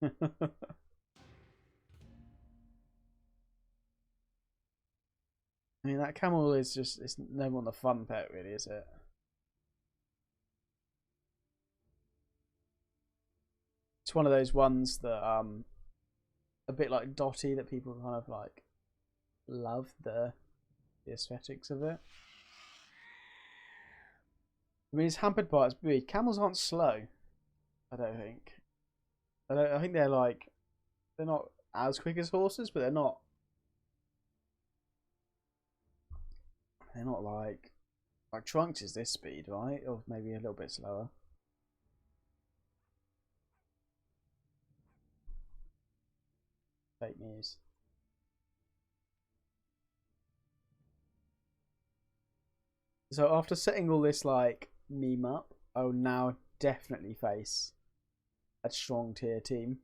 I mean, that camel is just, it's no more than a fun pet, really, is it? It's one of those ones that, a bit like Dotty, that people kind of like love the aesthetics of it. I mean, it's hampered by its breed. Camels aren't slow, I don't think. I think they're like, they're not as quick as horses, but they're not like Trunks is this speed, right? Or maybe a little bit slower. Fake news. So after setting all this like meme up, I will now definitely face a strong tier team.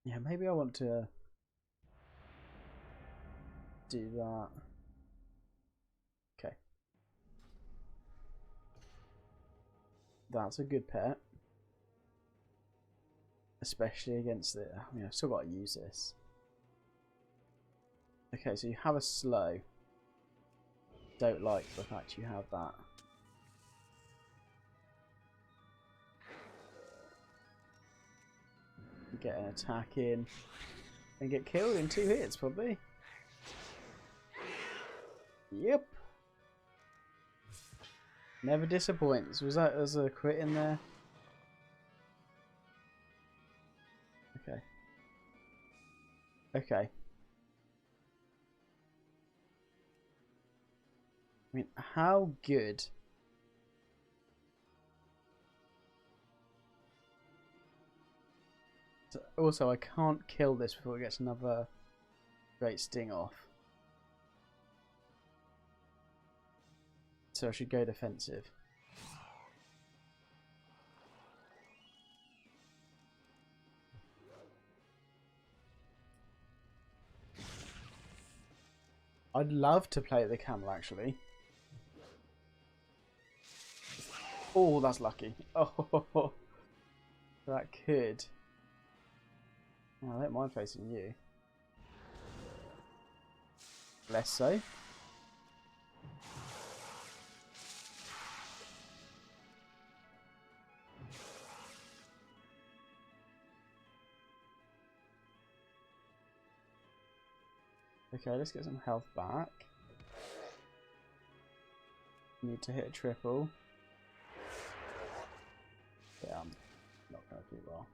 Yeah, maybe I want to do that. Okay. That's a good pet. Especially against it. I mean, I've still got to use this. Okay, so you have a slow. Don't like the fact you have that. You get an attack in and get killed in 2 hits, probably. Yep. Never disappoints. Was a crit in there? Okay. Okay. I mean, how good? Also, I can't kill this before it gets another great sting off. So I should go defensive. I'd love to play the camel, actually. Oh, that's lucky. Oh, that could. Oh, I don't mind facing you. Less so. Okay, let's get some health back. Need to hit a triple. Yeah, I'm not going to do well.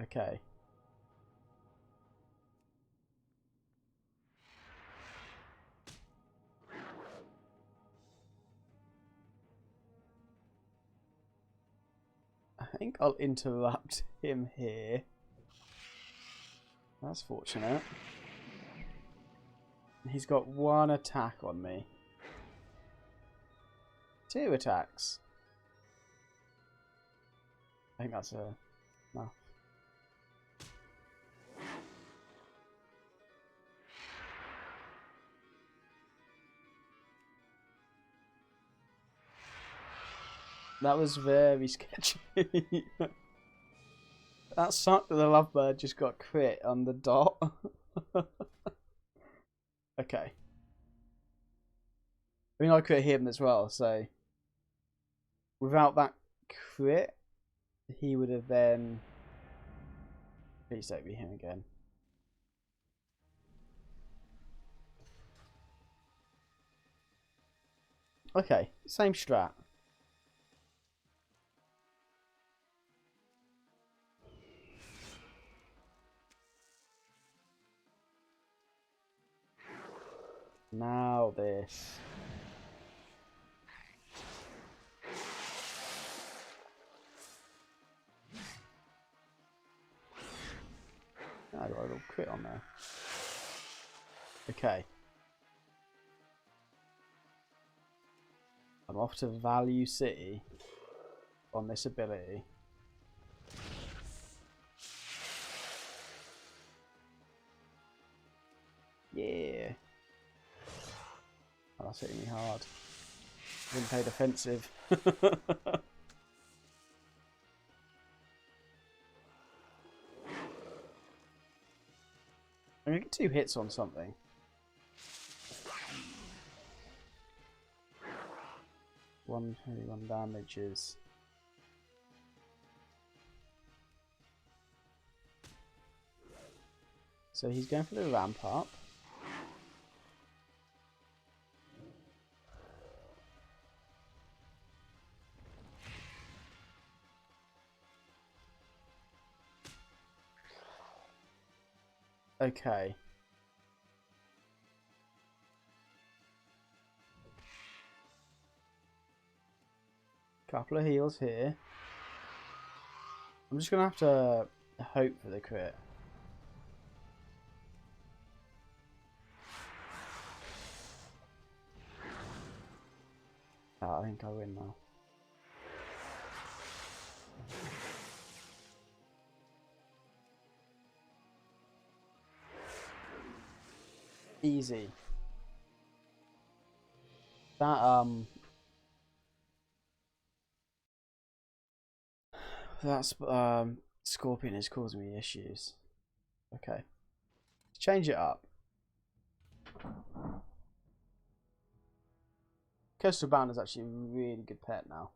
Okay. I think I'll interrupt him here. That's fortunate. He's got 1 attack on me. 2 attacks. I think that's enough. That was very sketchy. That sucked that the lovebird just got crit on the dot. Okay. I mean, I crit him as well, so without that crit, he would have then. Please don't be him again. Okay, same strat. Now this. I got a little crit on there. Okay. I'm off to Value City on this ability. Yeah. Oh, that's hitting me hard. Didn't play defensive. I'm gonna get 2 hits on something. One damages. So he's going for the ramp up. Okay. Couple of heals here. I'm just gonna have to hope for the crit. Oh, I think I win now. Easy. That Scorpion is causing me issues. Okay. Let's change it up. Coastal Bound is actually a really good pet now.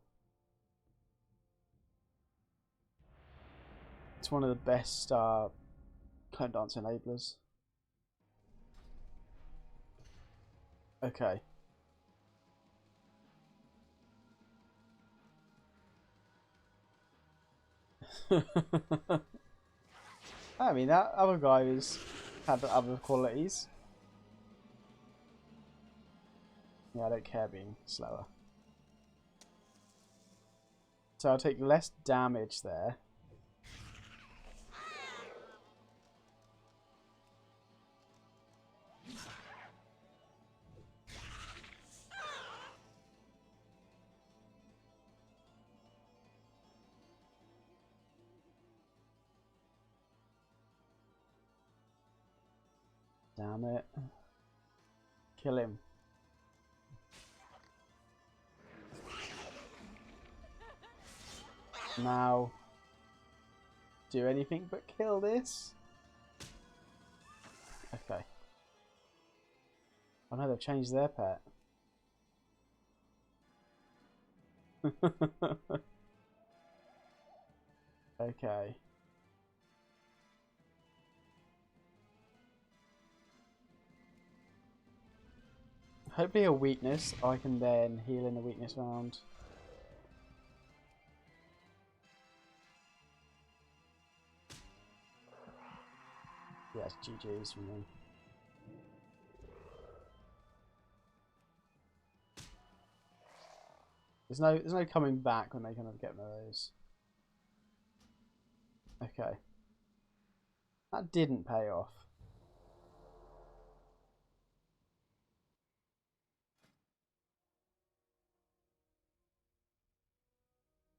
It's one of the best clone dance enablers. Okay. I mean, that other guy had other qualities. Yeah, I don't care being slower. So I'll take less damage there. Damn it. Kill him. Now, do anything but kill this. Okay. Oh no, they've changed their pet. Okay. Hopefully a weakness. I can then heal in the weakness round. Yes, GG's for me. There's no coming back when they kind of get one of those. Okay. That didn't pay off.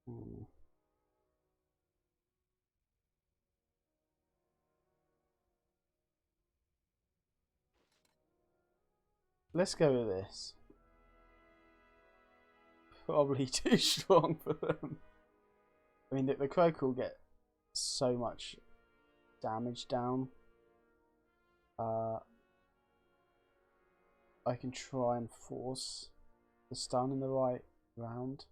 Hmm. Let's go with this. Probably too strong for them. I mean, the Croak will get so much damage down. I can try and force the stun in the right round.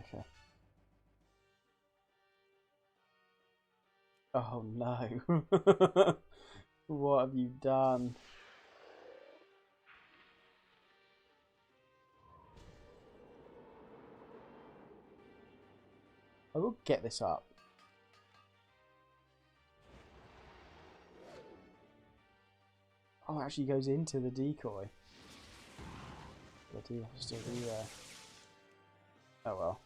Okay. Oh no. What have you done? I will get this up. Oh, it actually goes into the decoy. I do have to still be there. Oh well.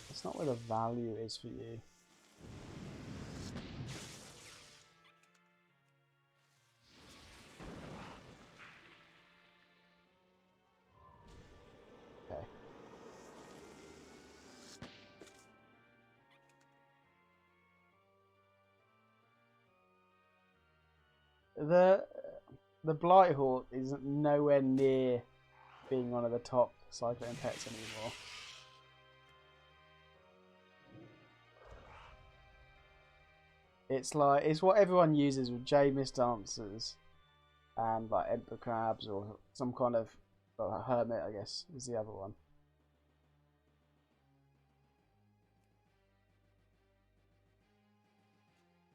That's not where the value is for you. Okay. The Blighthawk is nowhere near being one of the top cycling pets anymore. It's like it's what everyone uses with Jamis dancers and like emperor crabs or some kind of hermit, I guess, is the other one.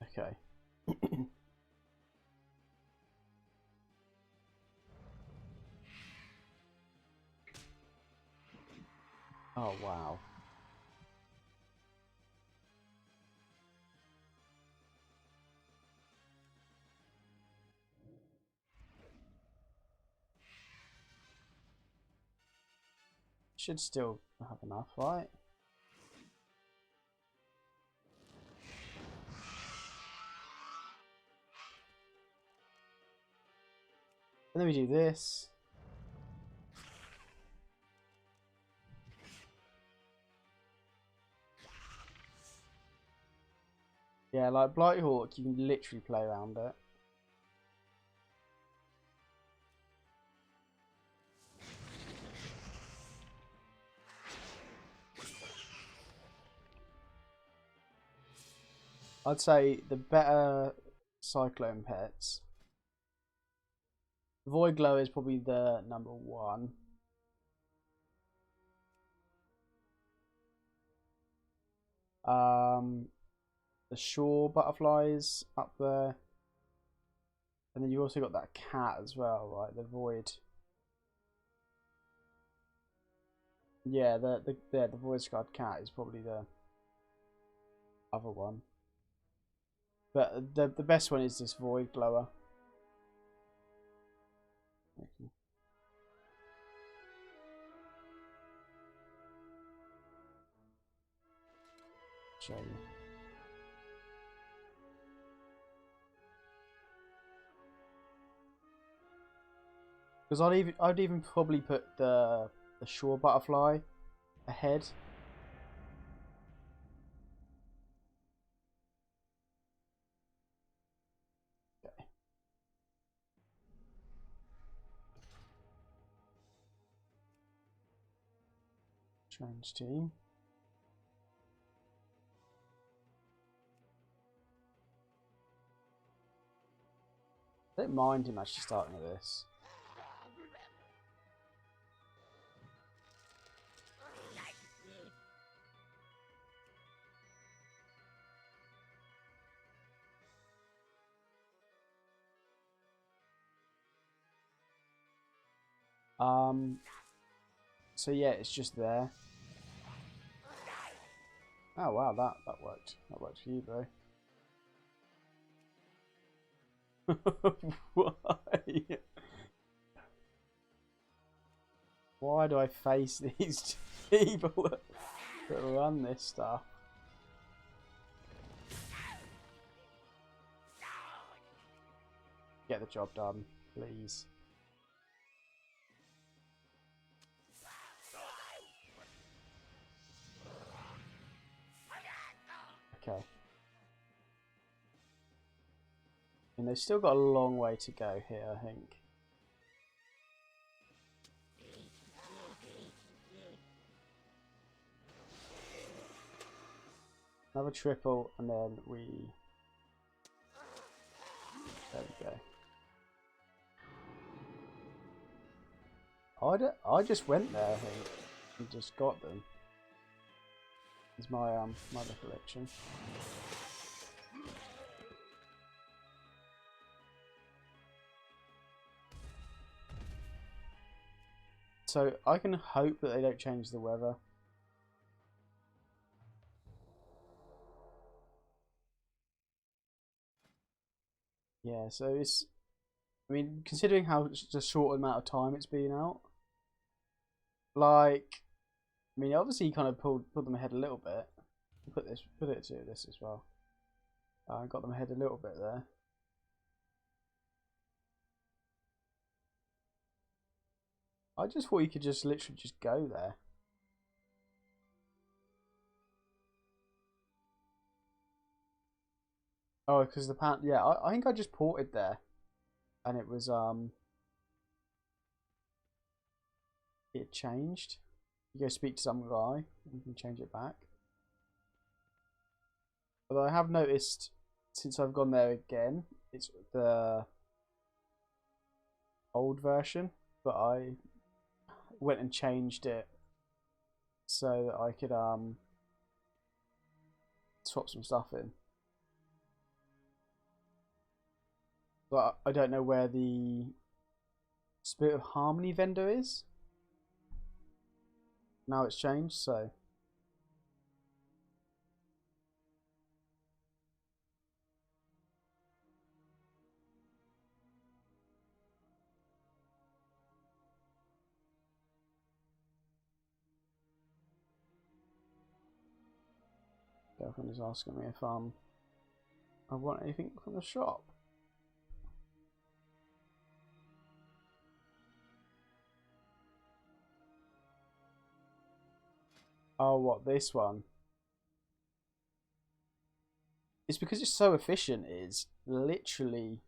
Okay. Oh wow. Should still have enough, right? And then we do this. Yeah, like Blighthawk, you can literally play around it. I'd say the better cyclone pets. Void Glow is probably the number one. The Shore Butterflies up there. And then you've also got that cat as well, right? The Void. Yeah, the Void Scarred Cat is probably the other one. But the best one is this Void Glower. Show you. Because I'd even probably put the Shore Butterfly ahead. Okay. Change team. I don't mind him actually starting with this. So yeah, it's just there. Oh wow, that worked. That worked for you, bro. Why? Why do I face these people that run this stuff? Get the job done, please. Okay. And they've still got a long way to go here, I think. Another triple, and then we... There we go. I just went there, I think, and just got them. Is my my recollection. So I can hope that they don't change the weather. Yeah, so it's. I mean, considering how just a short amount of time it's been out, like, I mean, obviously you kind of pulled them ahead a little bit. Put it to this as well. Got them ahead a little bit there. I just thought you could just literally just go there. Oh, because the pan. Yeah, I think I just ported there, and it was it changed. You go speak to some guy, and you can change it back. Although I have noticed since I've gone there again, it's the old version, but I went and changed it so that I could swap some stuff in. But I don't know where the Spirit of Harmony vendor is. Now it's changed, so girlfriend is asking me if I want anything from the shop. Oh, what, this one? It's because it's so efficient. It's literally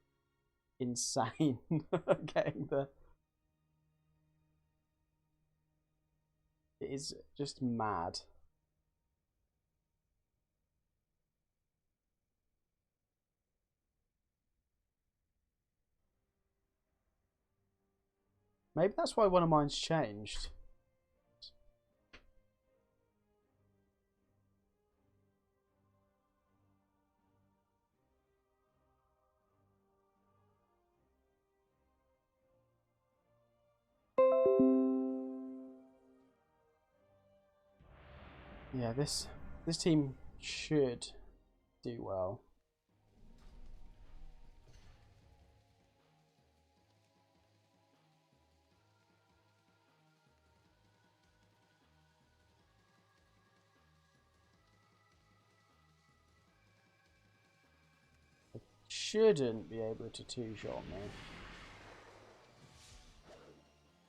insane getting the. It is just mad. Maybe that's why one of mine's changed. Yeah, this team should do well. Shouldn't be able to two-shot me.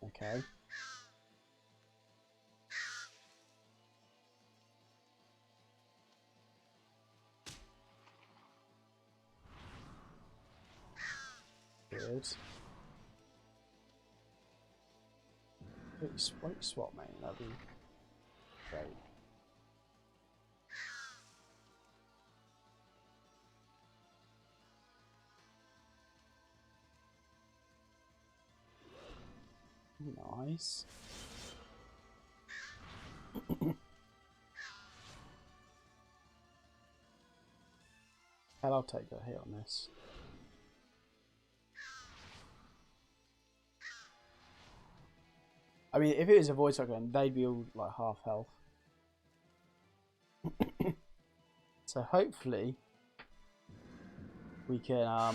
Okay. Good. Wait, swap, mate. That'd be great. Nice. Hell, I'll take a hit on this. I mean, if it was a voice icon, they'd be all like half health. So hopefully we can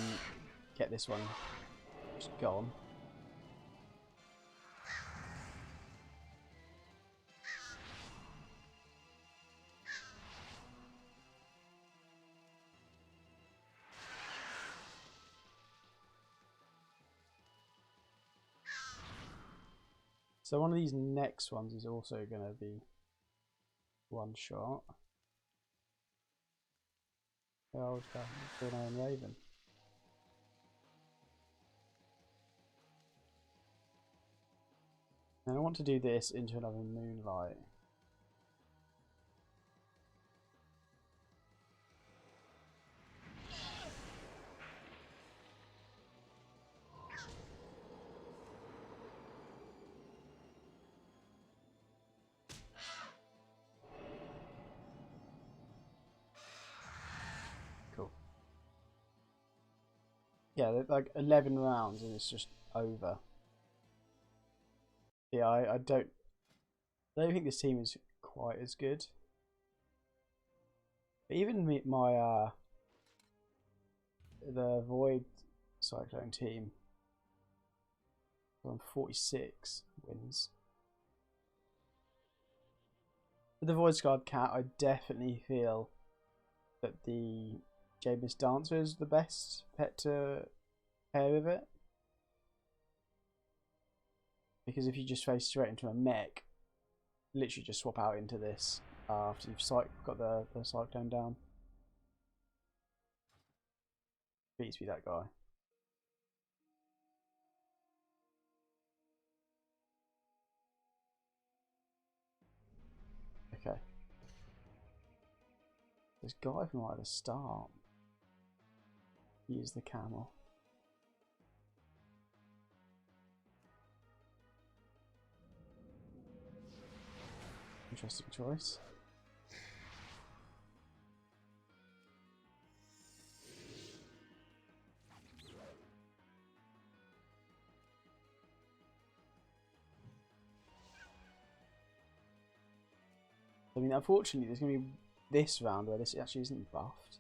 get this one just gone. So one of these next ones is also going to be one shot. Oh, Bruno and Raven. And I want to do this into another Moonlight. Yeah, like 11 rounds and it's just over. Yeah, I don't think this team is quite as good. But even the Void Cyclone team on 46 wins. With the Void Scarred Cat, I definitely feel that the Jameis Dancer is the best pet to pair with it. Because if you just face straight into a mech, literally just swap out into this after you've got the Cyclone down. Beats me, that guy. Okay. This guy from right at the start. Use the camel. Interesting choice. I mean, unfortunately, there's going to be this round where this actually isn't buffed.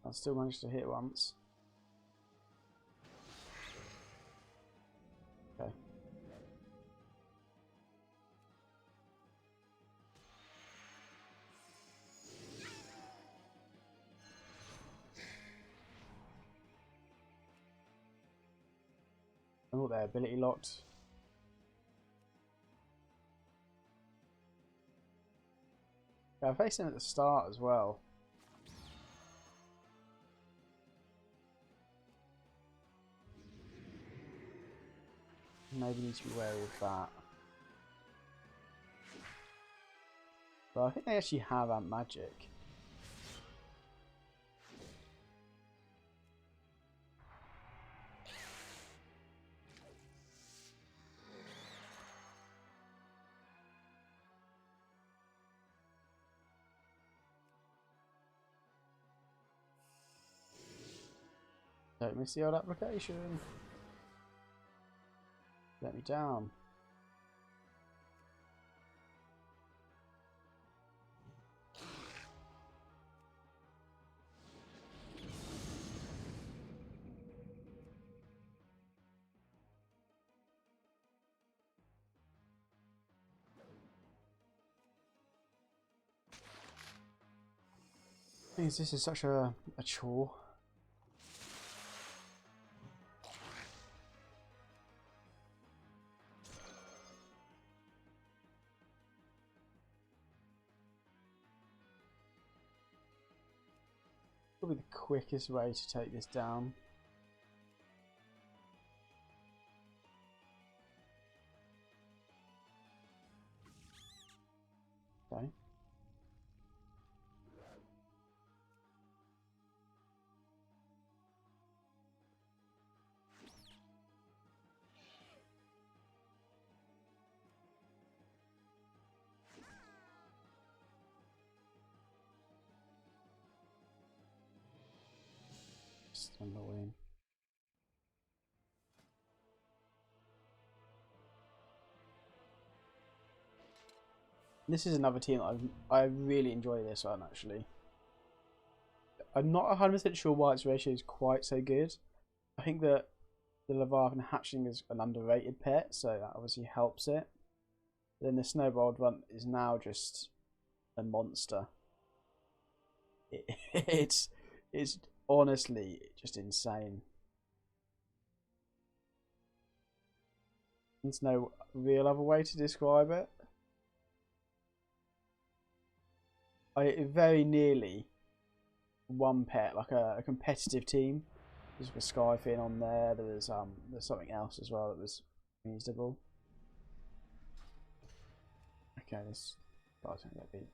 I still managed to hit once. Okay. Oh, their ability locked. Yeah, I faced him at the start as well. Maybe need to be wary of that. But I think they actually have Ant Magic. Don't miss the old application. Let me down. This is such a chore. Probably the quickest way to take this down. Okay. Just annoying. This is another team that I really enjoy this one actually. I'm not 100% sure why its ratio is quite so good. I think that the Leviathan hatchling is an underrated pet, so that obviously helps it. Then the Snowball Runt is now just a monster. It's honestly just insane. There's no real other way to describe it. I very nearly one pet, like a competitive team. There's a Skyfin on there. There's something else as well that was reasonable. Okay, this guy's gonna get beat.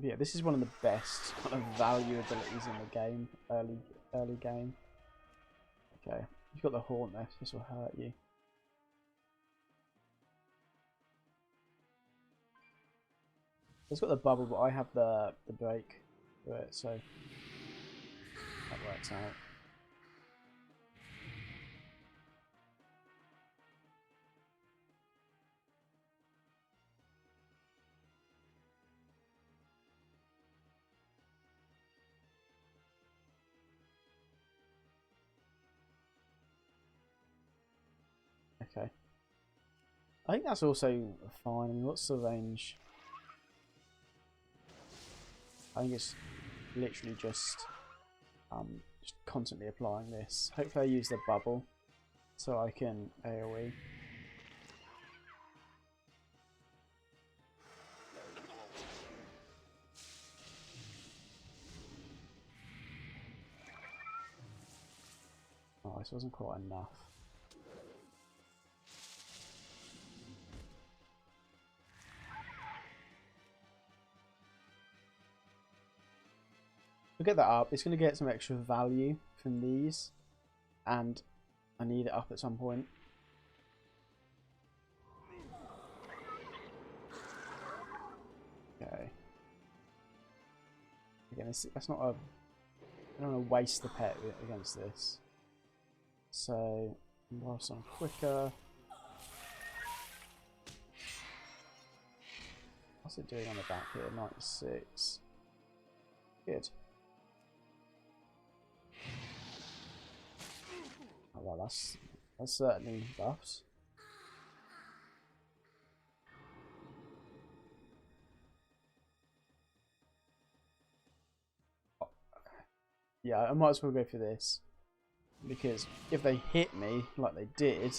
Yeah, this is one of the best kind of value abilities in the game, early game. Okay, you've got the horn there, this will hurt you. It's got the bubble, but I have the break for it, so that works out. Okay. I think that's also fine. I mean, what's the range? I think it's literally just constantly applying this. Hopefully I use the bubble so I can AoE. Oh, this wasn't quite enough. We'll get that up. It's going to get some extra value from these, and I need it up at some point. Okay. Again, that's not a... I don't want to waste the pet against this. So, whilst I'm quicker... What's it doing on the back here? 96. Good. Oh well, that's certainly buffed. Yeah, I might as well go for this, because if they hit me like they did,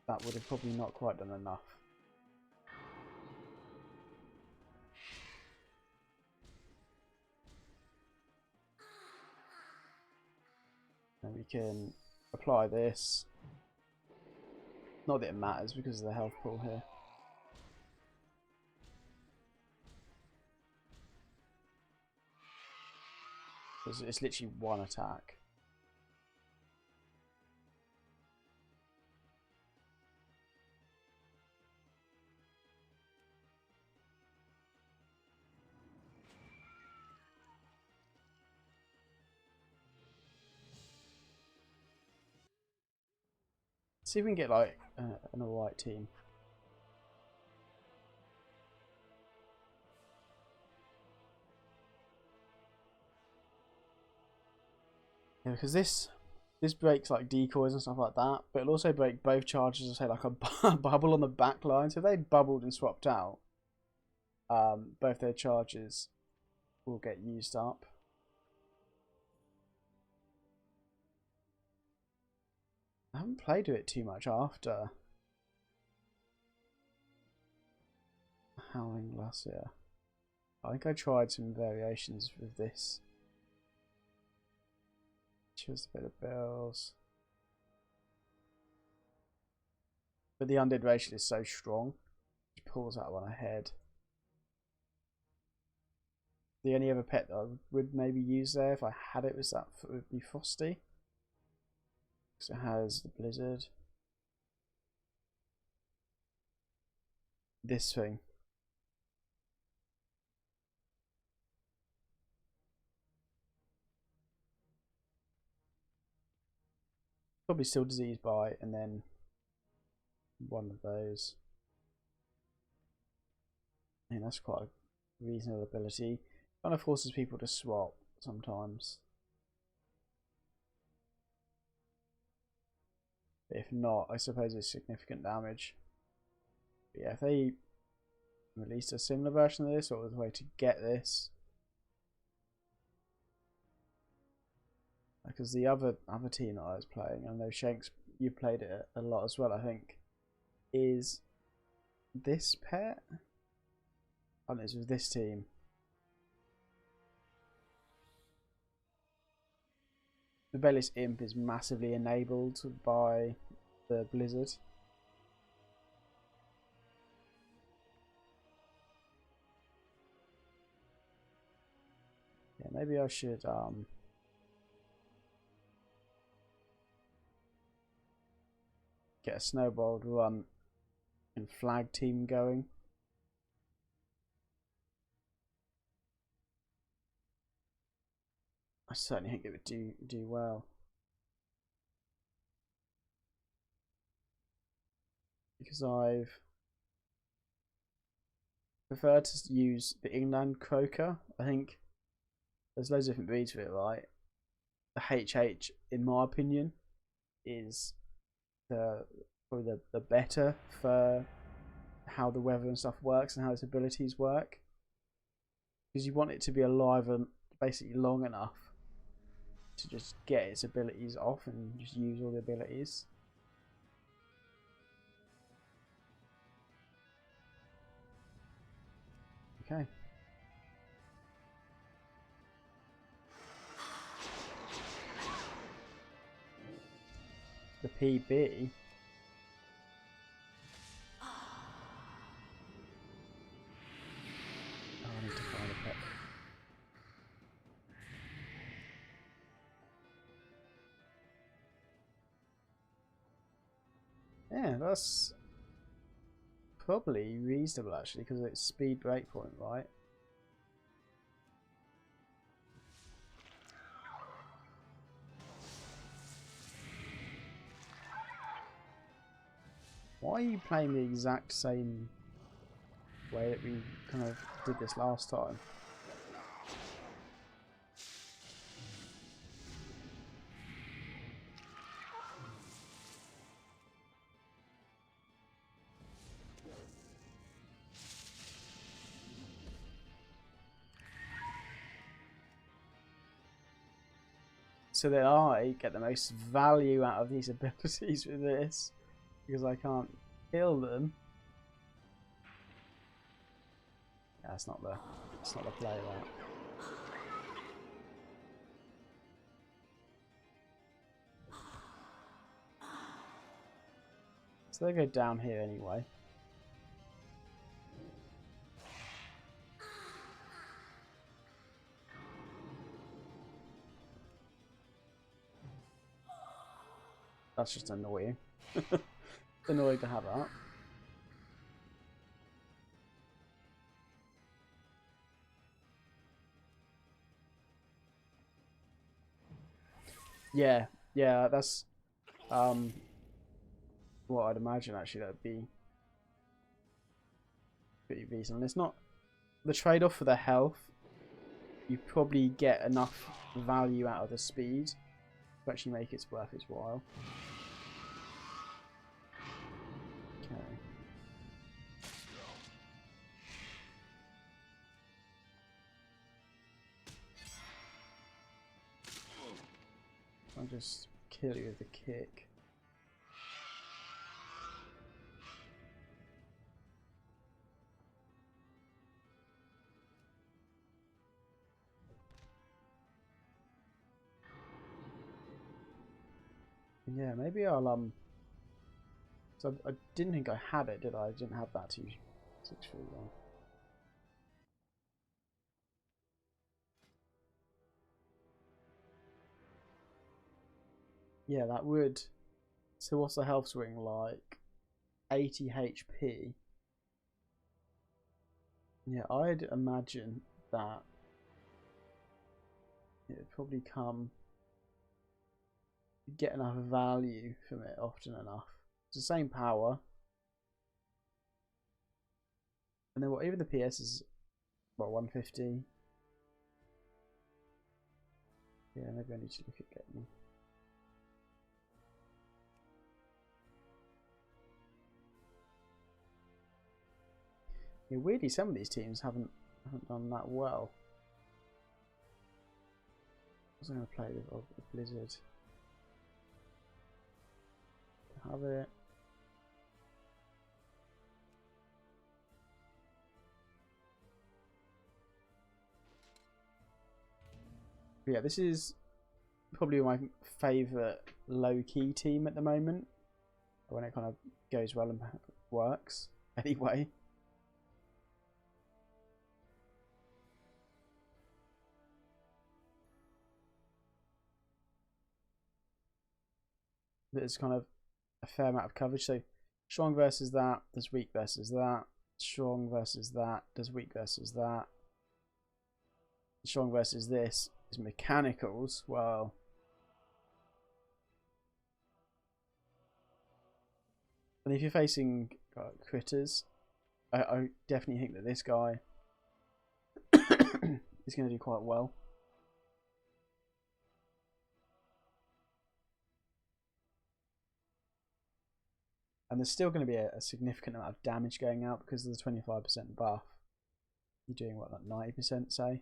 that would have probably not quite done enough. And we can apply this. Not that it matters because of the health pool here. It's literally one attack. See if we can get like an alright team. Yeah, because this breaks like decoys and stuff like that, but it'll also break both charges, I say, like a bubble on the back line. So if they bubbled and swapped out, both their charges will get used up. I haven't played with it too much after Howling Glacier. I think I tried some variations with this. Just a bit of bells. But the undead racial is so strong, it pulls that one ahead. The only other pet that I would maybe use there if I had it would be Frosty. Because it has the blizzard. This thing. Probably still disease bite and then one of those. And that's quite a reasonable ability. Kind of forces people to swap sometimes. If not, I suppose it's significant damage. But yeah, if they released a similar version of this, or was a way to get this, because the other team that I was playing, and I know Shanks, you played it a lot as well, I think, is this pet. And it's with this team. The Bellis Imp is massively enabled by the blizzard. maybe I should get a snowballed run and flag team going. I certainly think it would do well. Because I've preferred to use the England croaker. I think there's loads of different breeds for it, right? The HH, in my opinion, is probably the better for how the weather and stuff works and how its abilities work. Because you want it to be alive and basically long enough to just get its abilities off and just use all the abilities. Okay. The PB. Oh, I need to find a pet. Yeah, that's probably reasonable actually, because it's speed breakpoint, right? Why are you playing the exact same way that we kind of did this last time? So that I get the most value out of these abilities with this, because I can't kill them. Yeah, that's not the play that. So they go down here anyway. That's just annoying. Annoying to have that. Yeah, yeah, that's what I'd imagine actually that would be pretty reasonable. It's not the trade-off for the health. You probably get enough value out of the speed to actually make it worth its while. Okay. I'll just kill you with the kick. Yeah, maybe I'll So I didn't think I had it, did I? I didn't have that 2-6-3-1. Yeah, that would. So what's the health swing like? 80 HP. Yeah, I'd imagine that it would probably come. You'd get enough value from it often enough. It's the same power. And then what? Even the PS is what, 150. Yeah, maybe I need to look at getting. Yeah, weirdly, some of these teams haven't done that well. I was going to play with Blizzard. Have it. But yeah, this is probably my favourite low-key team at the moment. When it kind of goes well and works. Anyway. there's kind of a fair amount of coverage. So strong versus that, there's weak versus that. Strong versus that, does weak versus that. Strong versus this is mechanicals. Well, and if you're facing critters, I definitely think that this guy is going to do quite well. And there's still going to be a significant amount of damage going out because of the 25% buff. You're doing what, like 90%, say,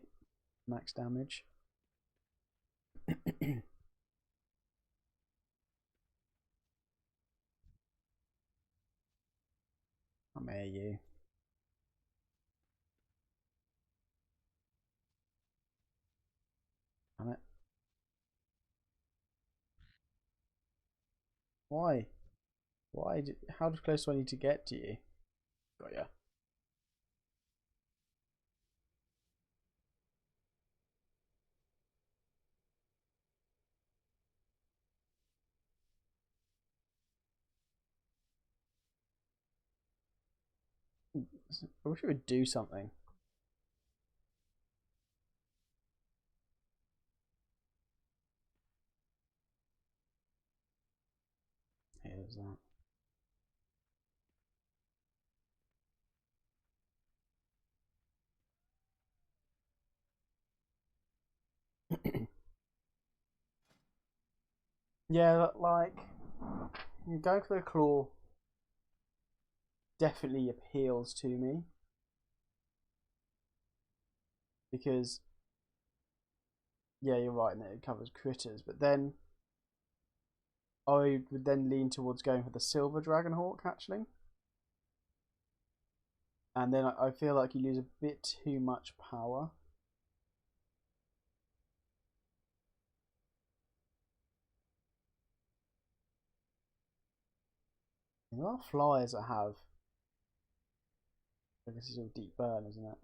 max damage. Come here, you. Damn it. Why? Why? How close do I need to get to you? Got ya. I wish it would do something. Here's that. Yeah, like going for the claw definitely appeals to me because yeah, you're right, and it covers critters, but then I would then lean towards going for the silver dragon hawk actually, and then I feel like you lose a bit too much power. There are flyers that have. I guess it's all deep burn, isn't it?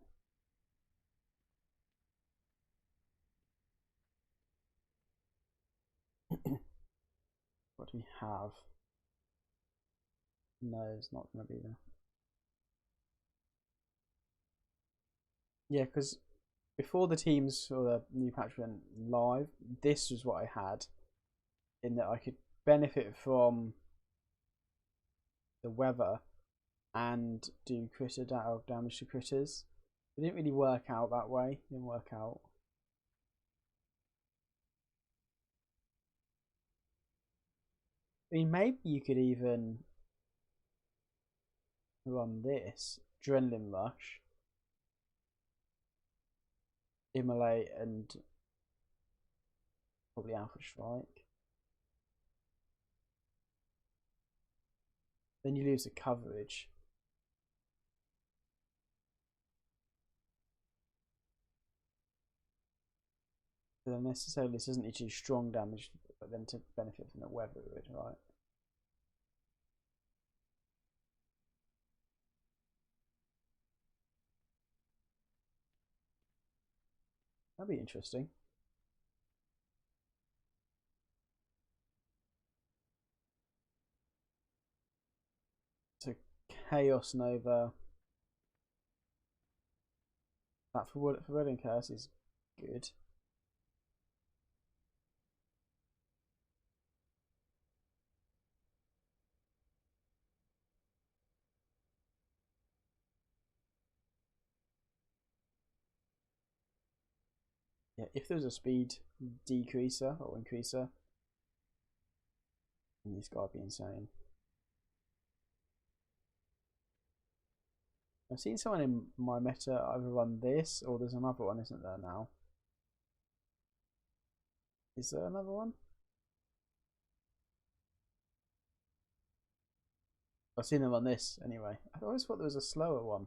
What do we have? No, it's not going to be there. Yeah, because before the teams or the new patch went live, this was what I had, in that I could benefit from the weather and do critter damage to critters. It didn't really work out that way. It didn't work out. I mean, maybe you could even run this Adrenaline Rush, Immolate, and probably Alpha Strike. Then you lose the coverage. But then necessarily this doesn't need to do strong damage, but then to benefit from the weather, right? That'd be interesting. So Chaos Nova. That for Wedding Curse is good. Yeah, if there's a speed decreaser or increaser, then this guy would be insane. I've seen someone in my meta either run this or there's another one, isn't there now? Is there another one? I've seen them on this anyway. I always thought there was a slower one.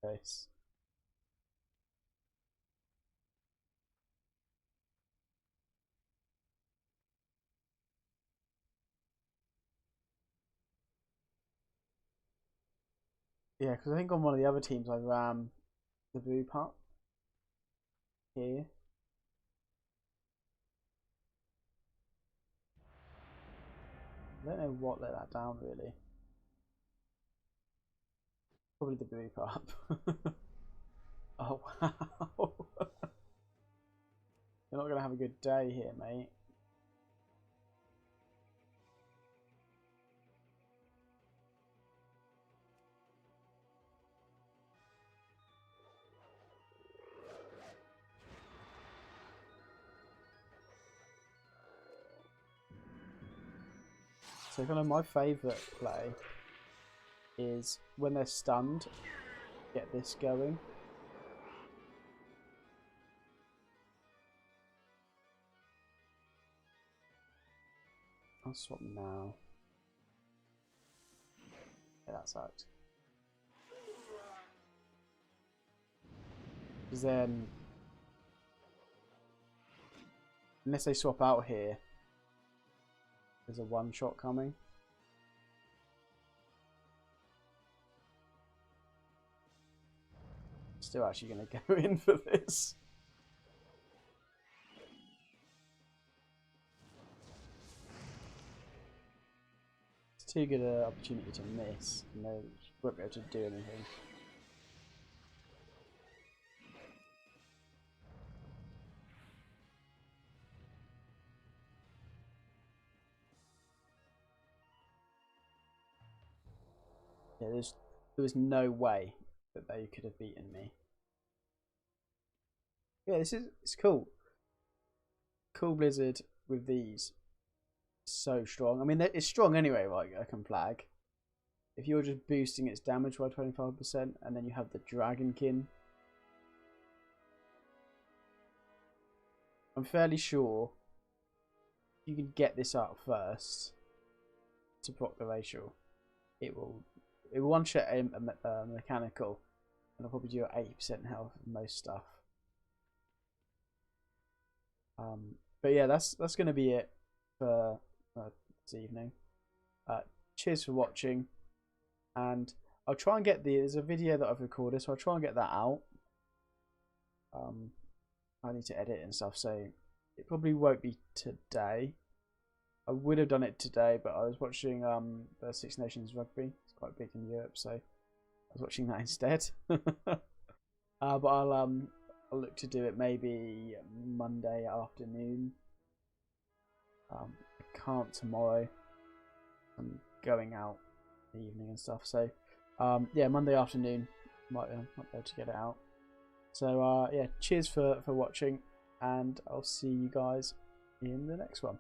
This. Yeah, because I think on one of the other teams I ran the Boo Pup here. I don't know what let that down really. Probably the boop up. Oh wow. You're not gonna have a good day here, mate. So kind of my favourite play is when they're stunned, get this going. I'll swap now. Yeah, that sucked. Because then, unless they swap out here, there's a one shot coming. Still actually going to go in for this. It's too good an opportunity to miss, and they won't be able to do anything. Yeah, there was no way that they could have beaten me. Yeah, it's cool. Cool Blizzard with these, so strong. I mean, it's strong anyway, like I can flag. If you're just boosting its damage by 25%, and then you have the Dragonkin, I'm fairly sure you can get this up first to proc the racial. It will one shot a mechanical, and I'll probably do 80% health in most stuff. But yeah, that's going to be it for this evening. Cheers for watching, and I'll try and get there's a video that I've recorded, so I'll try and get that out. I need to edit and stuff, so it probably won't be today. I would have done it today, but I was watching the Six Nations rugby. It's quite big in Europe, so I was watching that instead. But I'll look to do it maybe Monday afternoon. I can't tomorrow. I'm going out in the evening and stuff, so yeah, Monday afternoon might be able to get it out. So yeah, cheers for watching, and I'll see you guys in the next one.